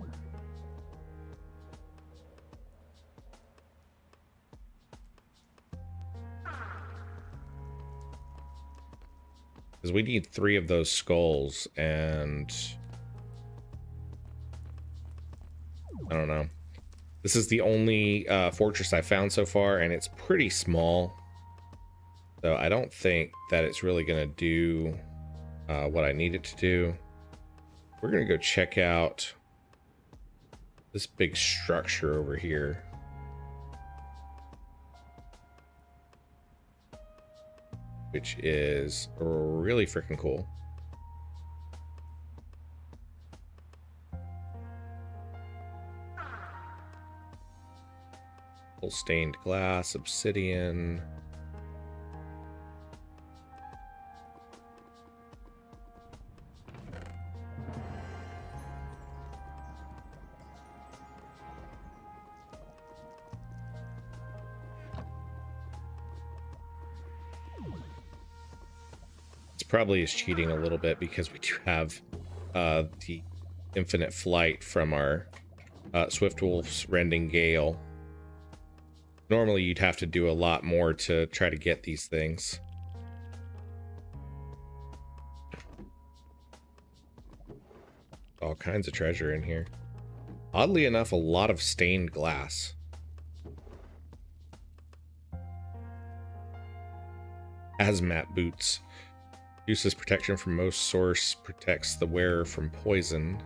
Speaker 1: Because we need 3 of those skulls, and I don't know. This is the only fortress I found so far, and it's pretty small. So I don't think that it's really going to do what I need it to do. We're going to go check out this big structure over here. Which is really freaking cool. Full stained glass, obsidian. Probably is cheating a little bit because we do have the infinite flight from our Swiftwolf's Rending Gale. Normally you'd have to do a lot more to try to get these things. All kinds of treasure in here. Oddly enough, a lot of stained glass. Hazmat boots. Uses protection from most source, protects the wearer from poison.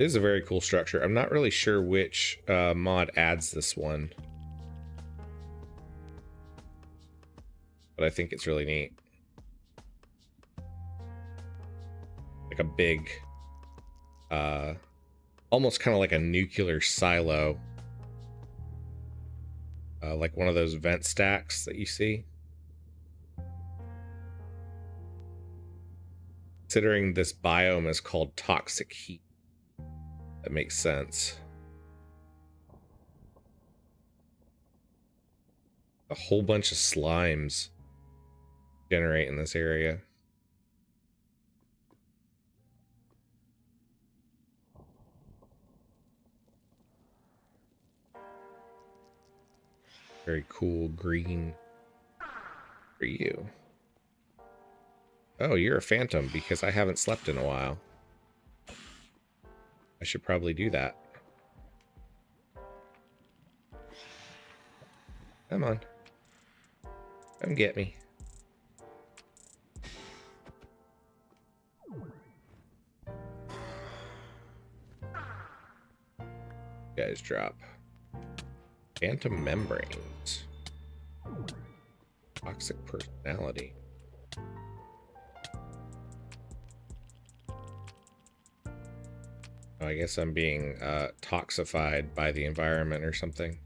Speaker 1: It is a very cool structure. I'm not really sure which mod adds this one, but I think it's really neat. Like a big, almost kind of like a nuclear silo, like one of those vent stacks that you see. Considering this biome is called toxic heat, that makes sense. A whole bunch of slimes generate in this area. Very cool green for you. Oh, you're a phantom because I haven't slept in a while. I should probably do that. Come on. Come get me. Guys, drop. Phantom membranes. Toxic personality. Oh, I guess I'm being toxified by the environment or something.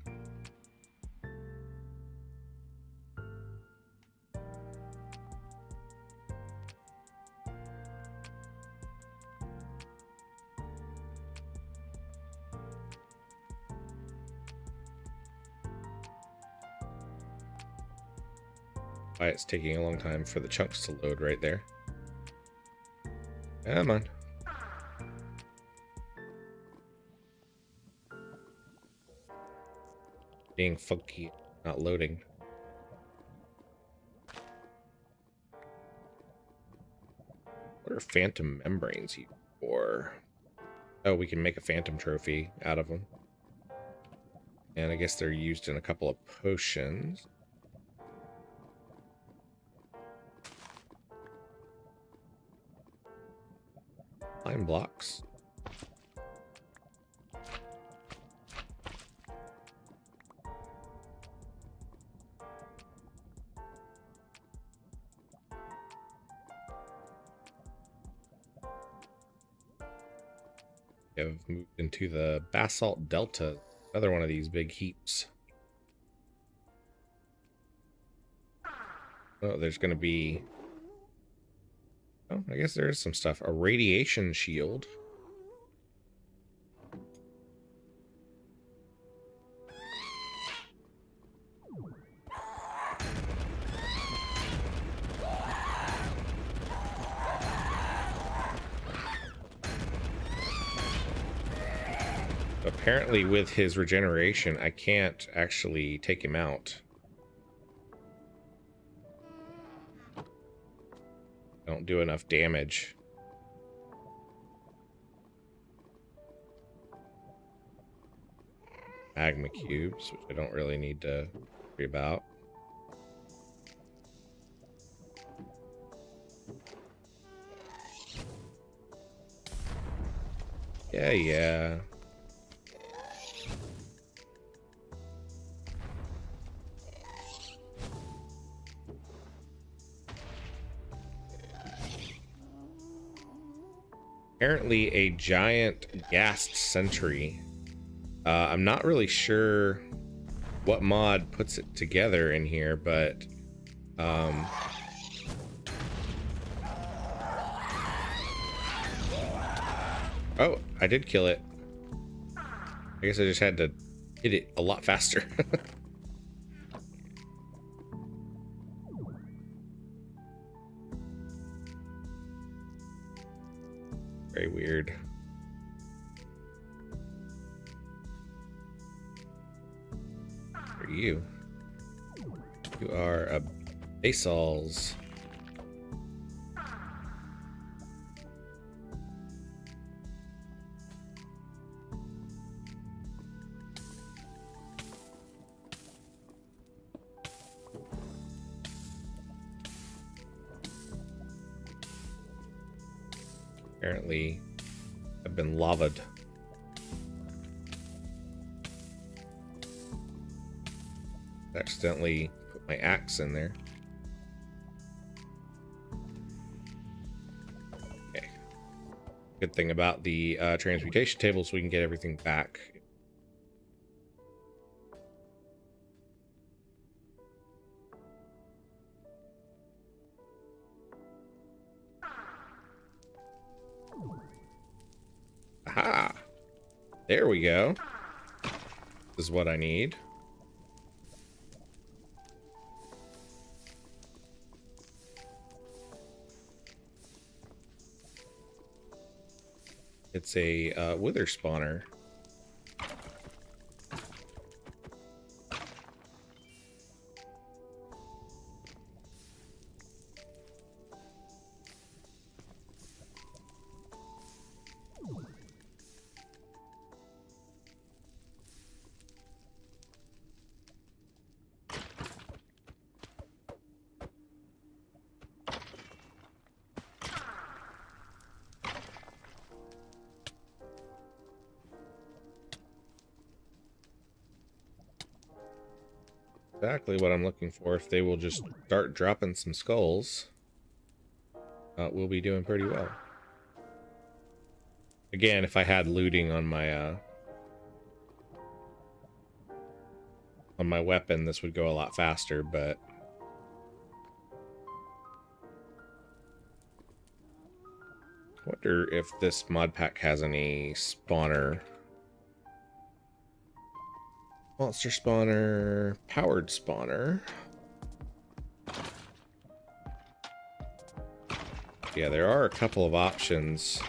Speaker 1: Why it's taking a long time for the chunks to load right there. Come on. Being funky, not loading. What are phantom membranes used for? Oh, we can make a phantom trophy out of them. And I guess they're used in a couple of potions. Lime blocks. Have moved into the basalt delta, another one of these big heaps. Oh, there's going to be, oh, I guess there is some stuff. A radiation shield. Apparently with his regeneration, I can't actually take him out. Don't do enough damage. Magma cubes, which I don't really need to worry about. Yeah. Apparently a giant ghast sentry. I'm not really sure what mod puts it together in here, but oh, I did kill it. I guess I just had to hit it a lot faster. Very weird. For you. You are a basal's. Apparently, I've been lavaed. Accidentally put my axe in there. Okay. Good thing about the transmutation tables, we can get everything back. Aha! There we go. This is what I need. It's a wither spawner. Exactly what I'm looking for. If they will just start dropping some skulls, we'll be doing pretty well. Again, if I had looting on my weapon, this would go a lot faster, but I wonder if this mod pack has any spawner. Monster spawner, powered spawner. Yeah, there are a couple of options.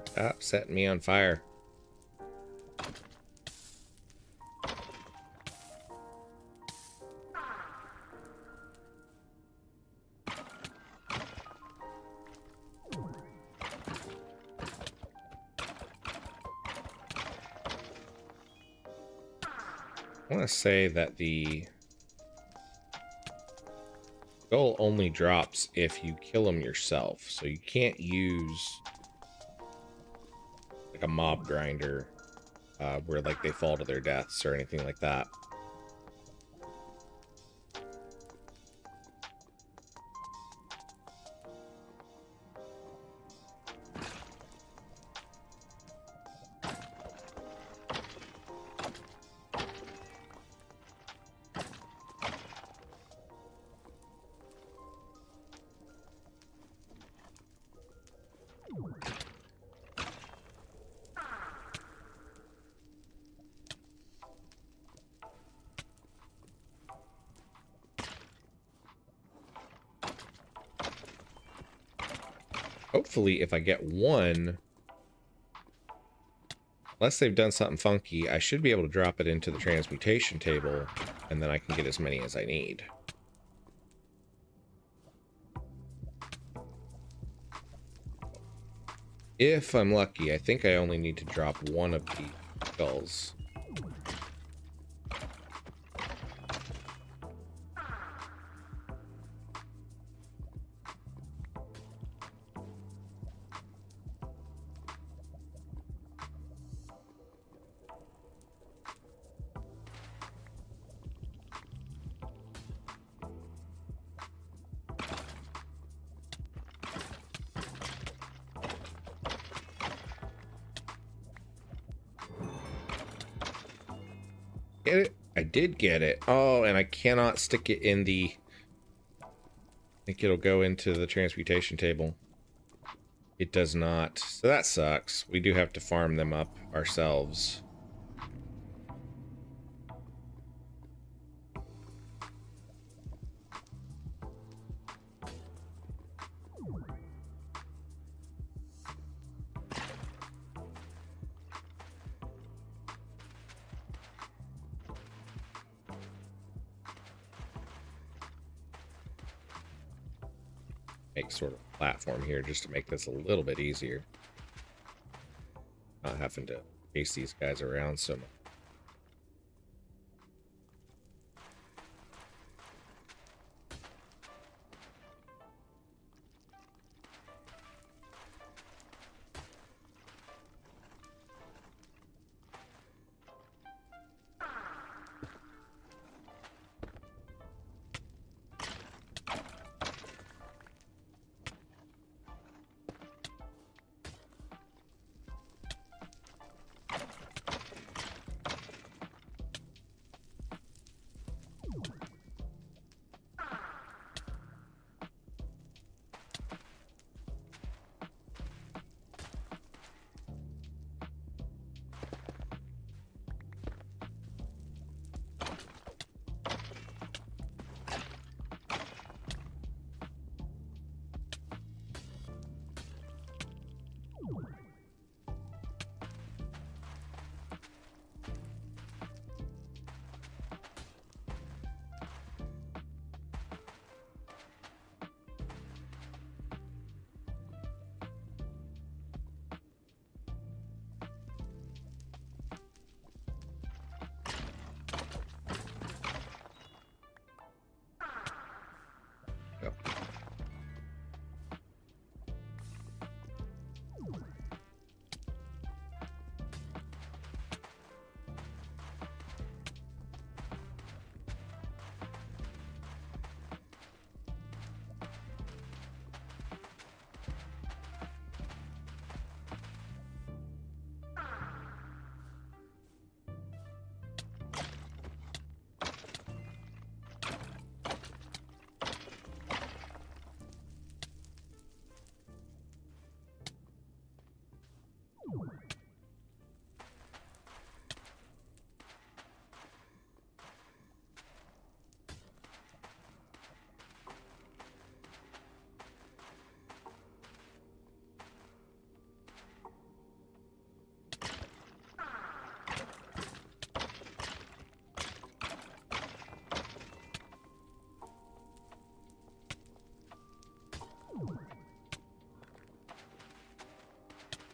Speaker 1: Stop setting me on fire. I want to say that the skull only drops if you kill them yourself, so you can't use like a mob grinder where like they fall to their deaths or anything like that. Hopefully, if I get one, unless they've done something funky, I should be able to drop it into the transmutation table, and then I can get as many as I need. If I'm lucky, I think I only need to drop one of the skulls. Get it? I did get it. Oh, and I cannot stick it in the... I think it'll go into the transmutation table. It does not. So that sucks. We do have to farm them up ourselves. Make sort of a platform here just to make this a little bit easier. Not having to chase these guys around so much.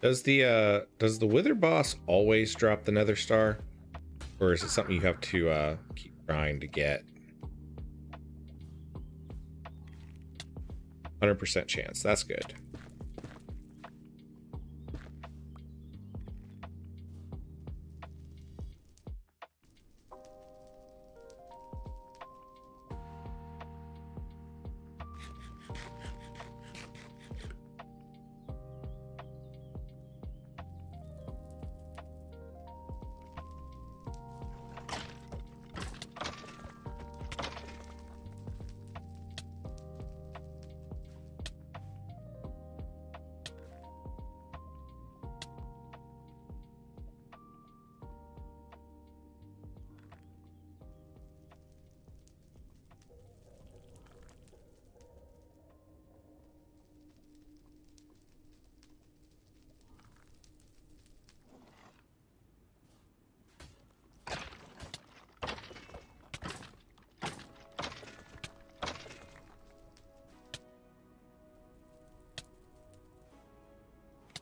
Speaker 1: Does the Wither boss always drop the Nether Star? Or is it something you have to keep trying to get? 100% chance. That's good.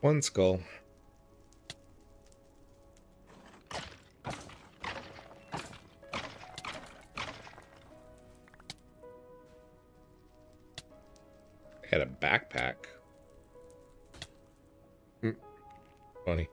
Speaker 1: One skull. I had a backpack. Funny.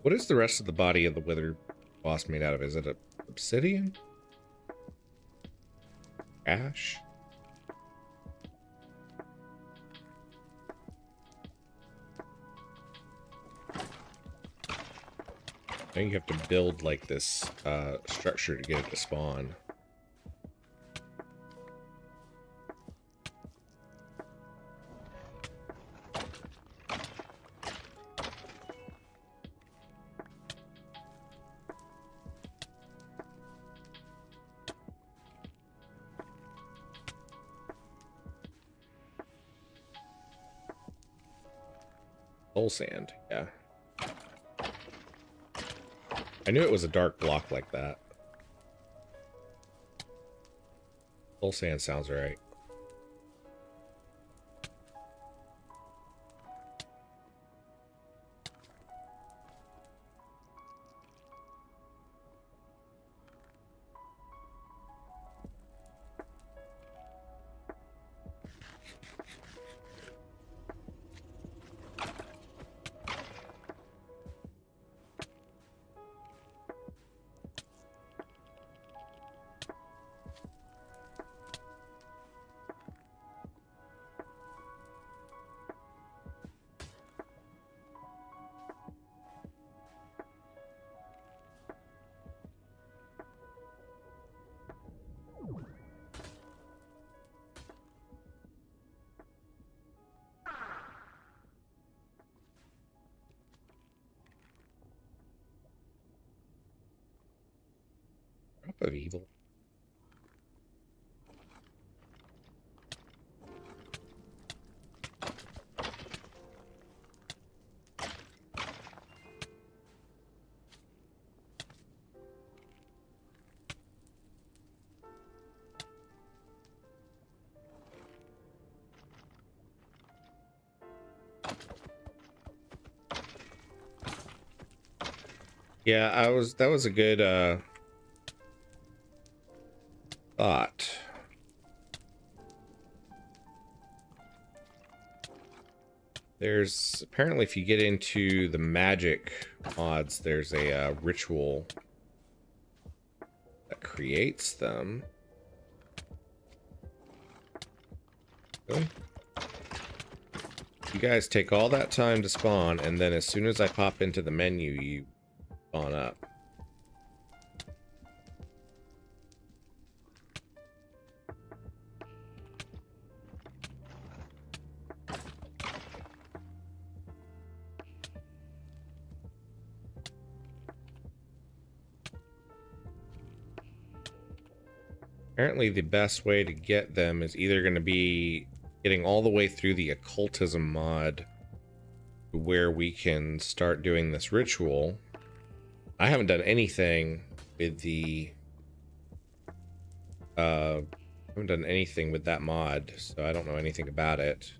Speaker 1: What is the rest of the body of the wither boss made out of? Is it a obsidian? Ash? I think you have to build like this structure to get it to spawn. Soul sand, yeah. I knew it was a dark block like that. Soul sand sounds right. Drop of evil. Yeah, that was a good thought. There's apparently, if you get into the magic mods, there's a ritual that creates them. Really? You guys take all that time to spawn, and then as soon as I pop into the menu, you spawn up. Apparently the best way to get them is either going to be getting all the way through the occultism mod where we can start doing this ritual. I haven't done anything with the haven't done anything with that mod, so I don't know anything about it.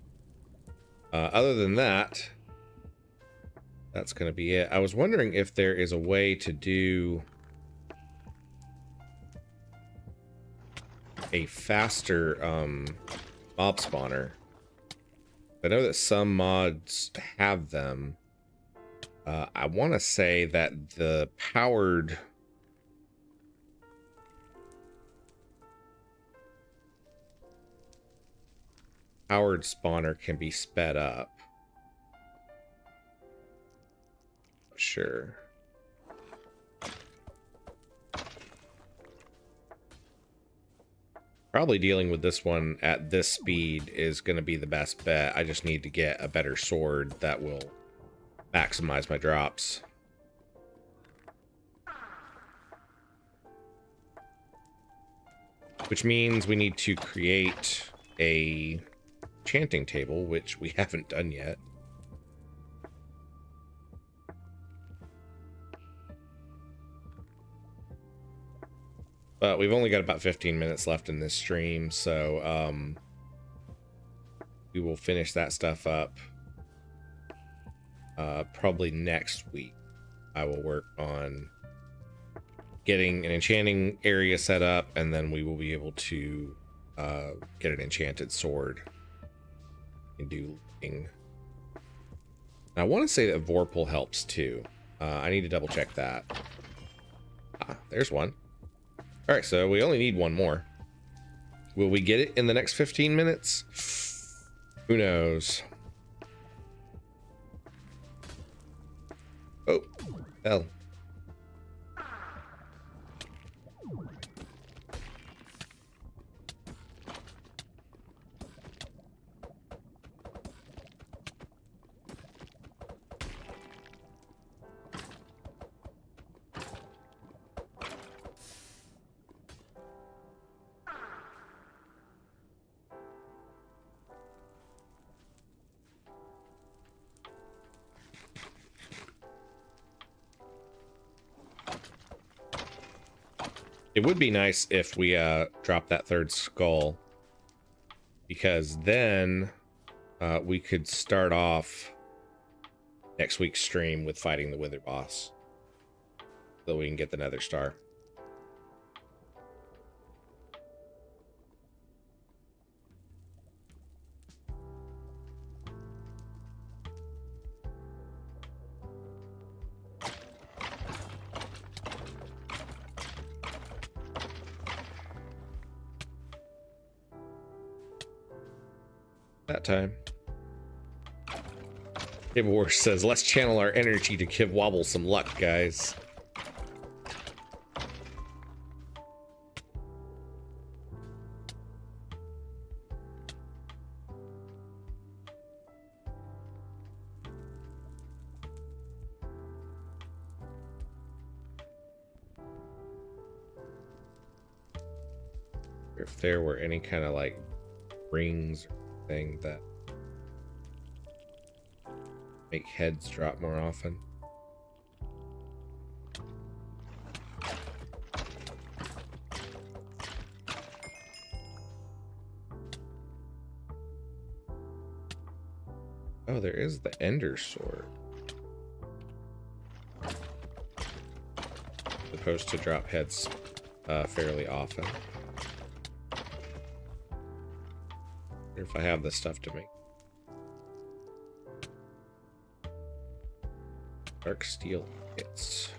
Speaker 1: Other than that, that's going to be it. I was wondering if there is a way to do a faster mob spawner. I know that some mods have them. I want to say that the powered spawner can be sped up. Sure. Probably dealing with this one at this speed is going to be the best bet. I just need to get a better sword that will maximize my drops. Which means we need to create a enchanting table, which we haven't done yet. But we've only got about 15 minutes left in this stream, so we will finish that stuff up probably next week. I will work on getting an enchanting area set up, and then we will be able to get an enchanted sword and do looting. I want to say that Vorpal helps too. I need to double check that. Ah, there's one. All right, so we only need one more. Will we get it in the next 15 minutes? Who knows? Oh, hell. It would be nice if we dropped that third skull, because then we could start off next week's stream with fighting the Wither boss, so we can get the Nether Star. That time. War says, let's channel our energy to give Wobble some luck, guys. If there were any kind of like rings or thing that make heads drop more often. Oh, there is the Ender Sword. Supposed to drop heads fairly often. If I have the stuff to make. Dark steel hits.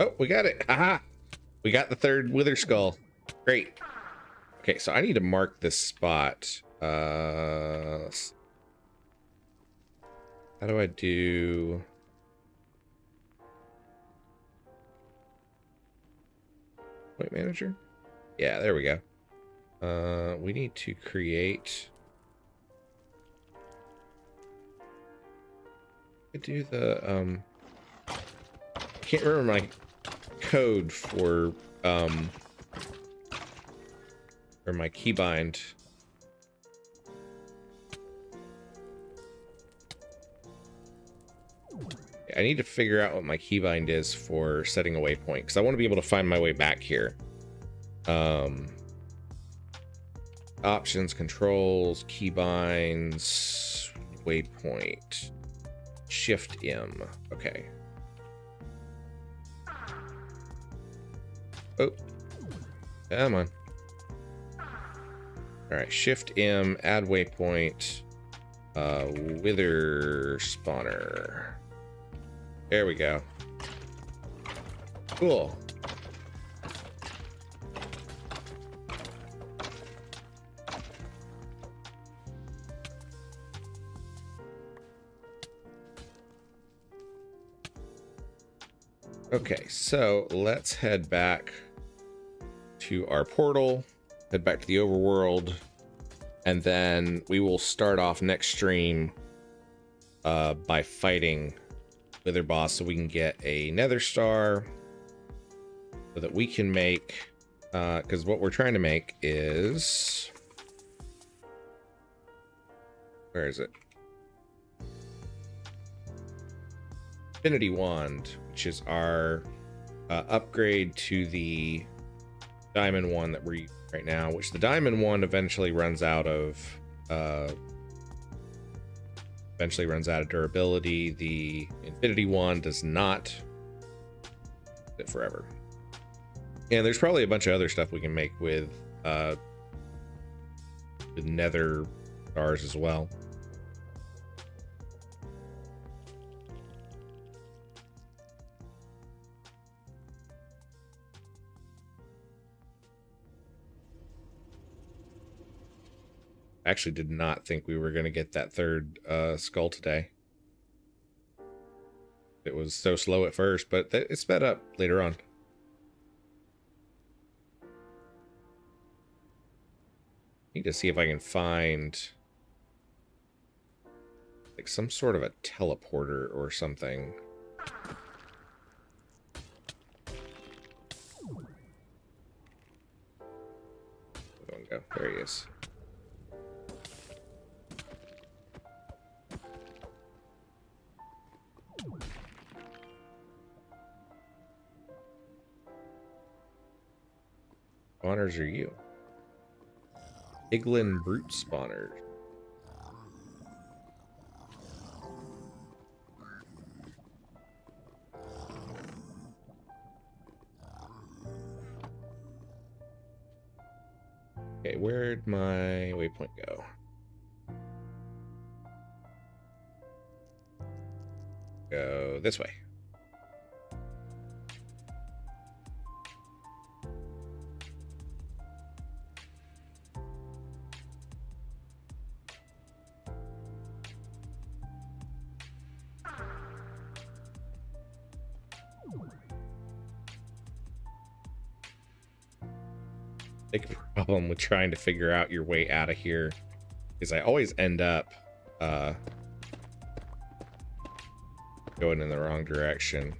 Speaker 1: Oh, we got it. Haha. We got the third Wither Skull. Great. Okay, so I need to mark this spot. How do I do... Point manager? Yeah, there we go. We need to create... I do the, I can't remember my code for my keybind. I need to figure out what my keybind is for setting a waypoint, because I want to be able to find my way back here. Options, controls, keybinds, waypoint, Shift M. Okay. Oh, come on. All right, Shift M, add waypoint, Wither spawner. There we go. Cool. Okay, so let's head back to our portal, head back to the overworld, and then we will start off next stream by fighting Wither boss, so we can get a Nether Star, so that we can make, because what we're trying to make is, where is it? Infinity Wand, which is our upgrade to the Diamond one that we're using right now, which the Diamond one eventually runs out of durability. The Infinity one does not. it forever. And there's probably a bunch of other stuff we can make with nether stars as well. I actually did not think we were going to get that third skull today. It was so slow at first, but it sped up later on. Need to see if I can find like some sort of a teleporter or something. Where did one go? There he is. Spawners are you? Iglin brute spawners. Okay, where'd my waypoint go? Go this way. Big problem with trying to figure out your way out of here is I always end up going in the wrong direction.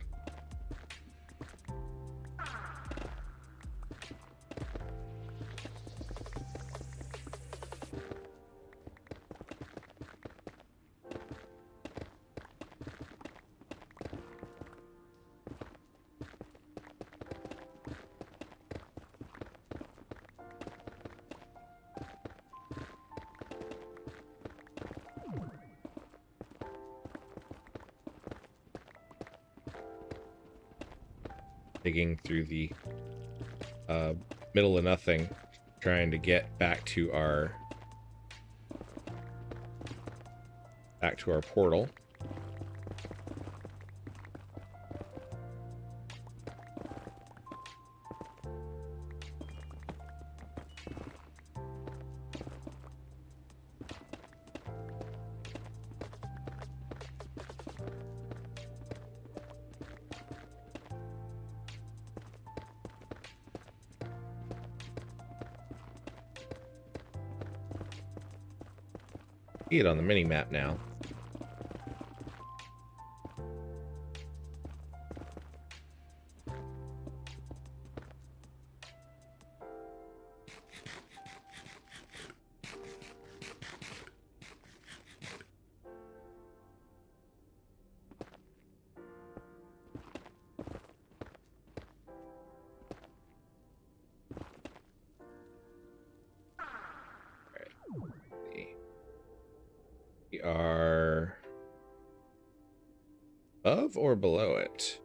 Speaker 1: Digging through the middle of nothing, trying to get back to our portal. See it on the mini map now. We are above or below it?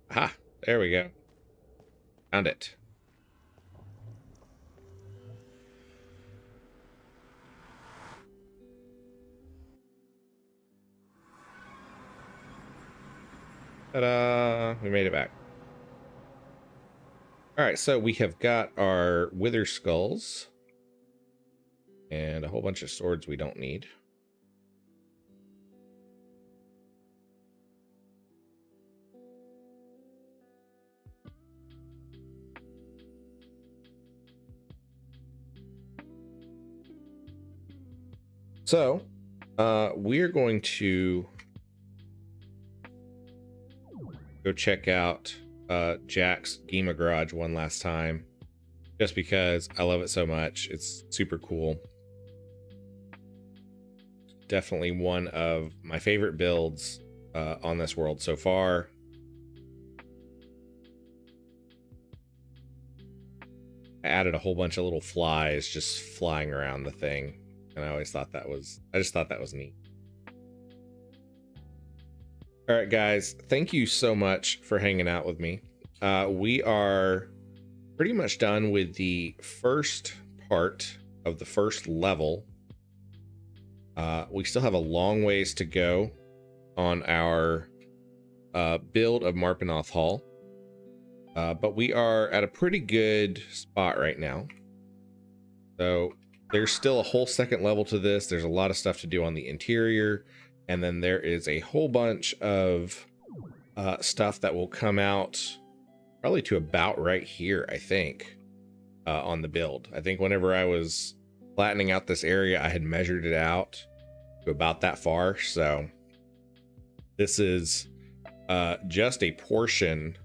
Speaker 1: Aha, there we go. Found it. Ta-da! We made it back. All right, so we have got our wither skulls and a whole bunch of swords we don't need. So, we're going to go check out Jack's Gema Garage one last time, just because I love it so much. It's super cool. Definitely one of my favorite builds on this world so far. I added a whole bunch of little flies just flying around the thing. And I just thought that was neat. All right, guys, thank you so much for hanging out with me. We are pretty much done with the first part of the first level. We still have a long ways to go on our build of Marpenoth Hall, but we are at a pretty good spot right now. So there's still a whole second level to this. There's a lot of stuff to do on the interior, and then there is a whole bunch of stuff that will come out probably to about right here, I think, on the build. I think whenever I was flattening out this area, I had measured it out to about that far. So this is just a portion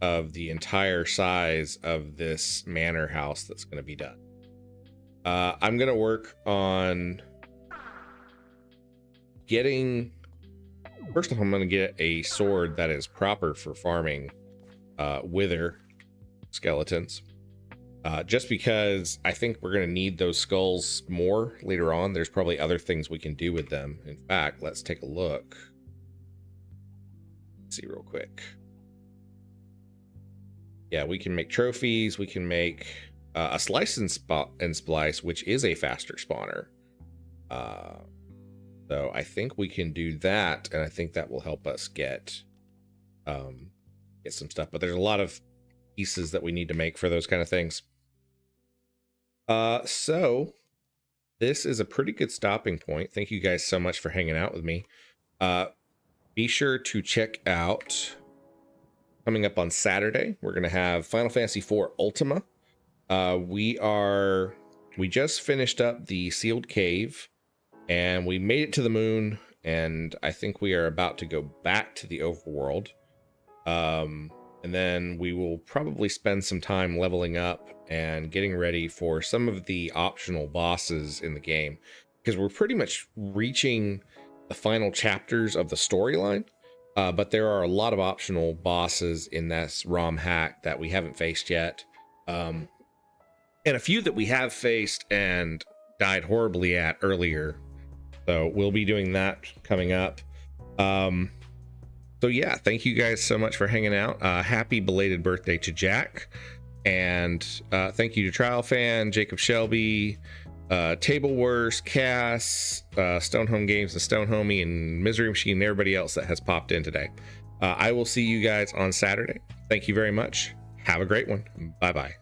Speaker 1: of the entire size of this manor house that's going to be done. I'm going to work on getting, first off, I'm going to get a sword that is proper for farming wither skeletons. Just because I think we're going to need those skulls more later on. There's probably other things we can do with them. In fact, let's take a look. Let's see real quick. Yeah, we can make trophies. We can make a slice and splice, which is a faster spawner. So I think we can do that, and I think that will help us get some stuff. But there's a lot of pieces that we need to make for those kind of things. So this is a pretty good stopping point. Thank you guys so much for hanging out with me. Be sure to check out, coming up on Saturday, we're going to have Final Fantasy IV Ultima. We just finished up the sealed cave, and we made it to the moon, and I think we are about to go back to the overworld. And then we will probably spend some time leveling up and getting ready for some of the optional bosses in the game, because we're pretty much reaching the final chapters of the storyline. But there are a lot of optional bosses in this ROM hack that we haven't faced yet. And a few that we have faced and died horribly at earlier. So we'll be doing that coming up. So yeah, thank you guys so much for hanging out. Happy belated birthday to Jack. And thank you to Trial Fan, Jacob Shelby, Table Wars, Cass, Stonehome Games, and Stonehomie, and Misery Machine, and everybody else that has popped in today. I will see you guys on Saturday. Thank you very much. Have a great one. Bye-bye.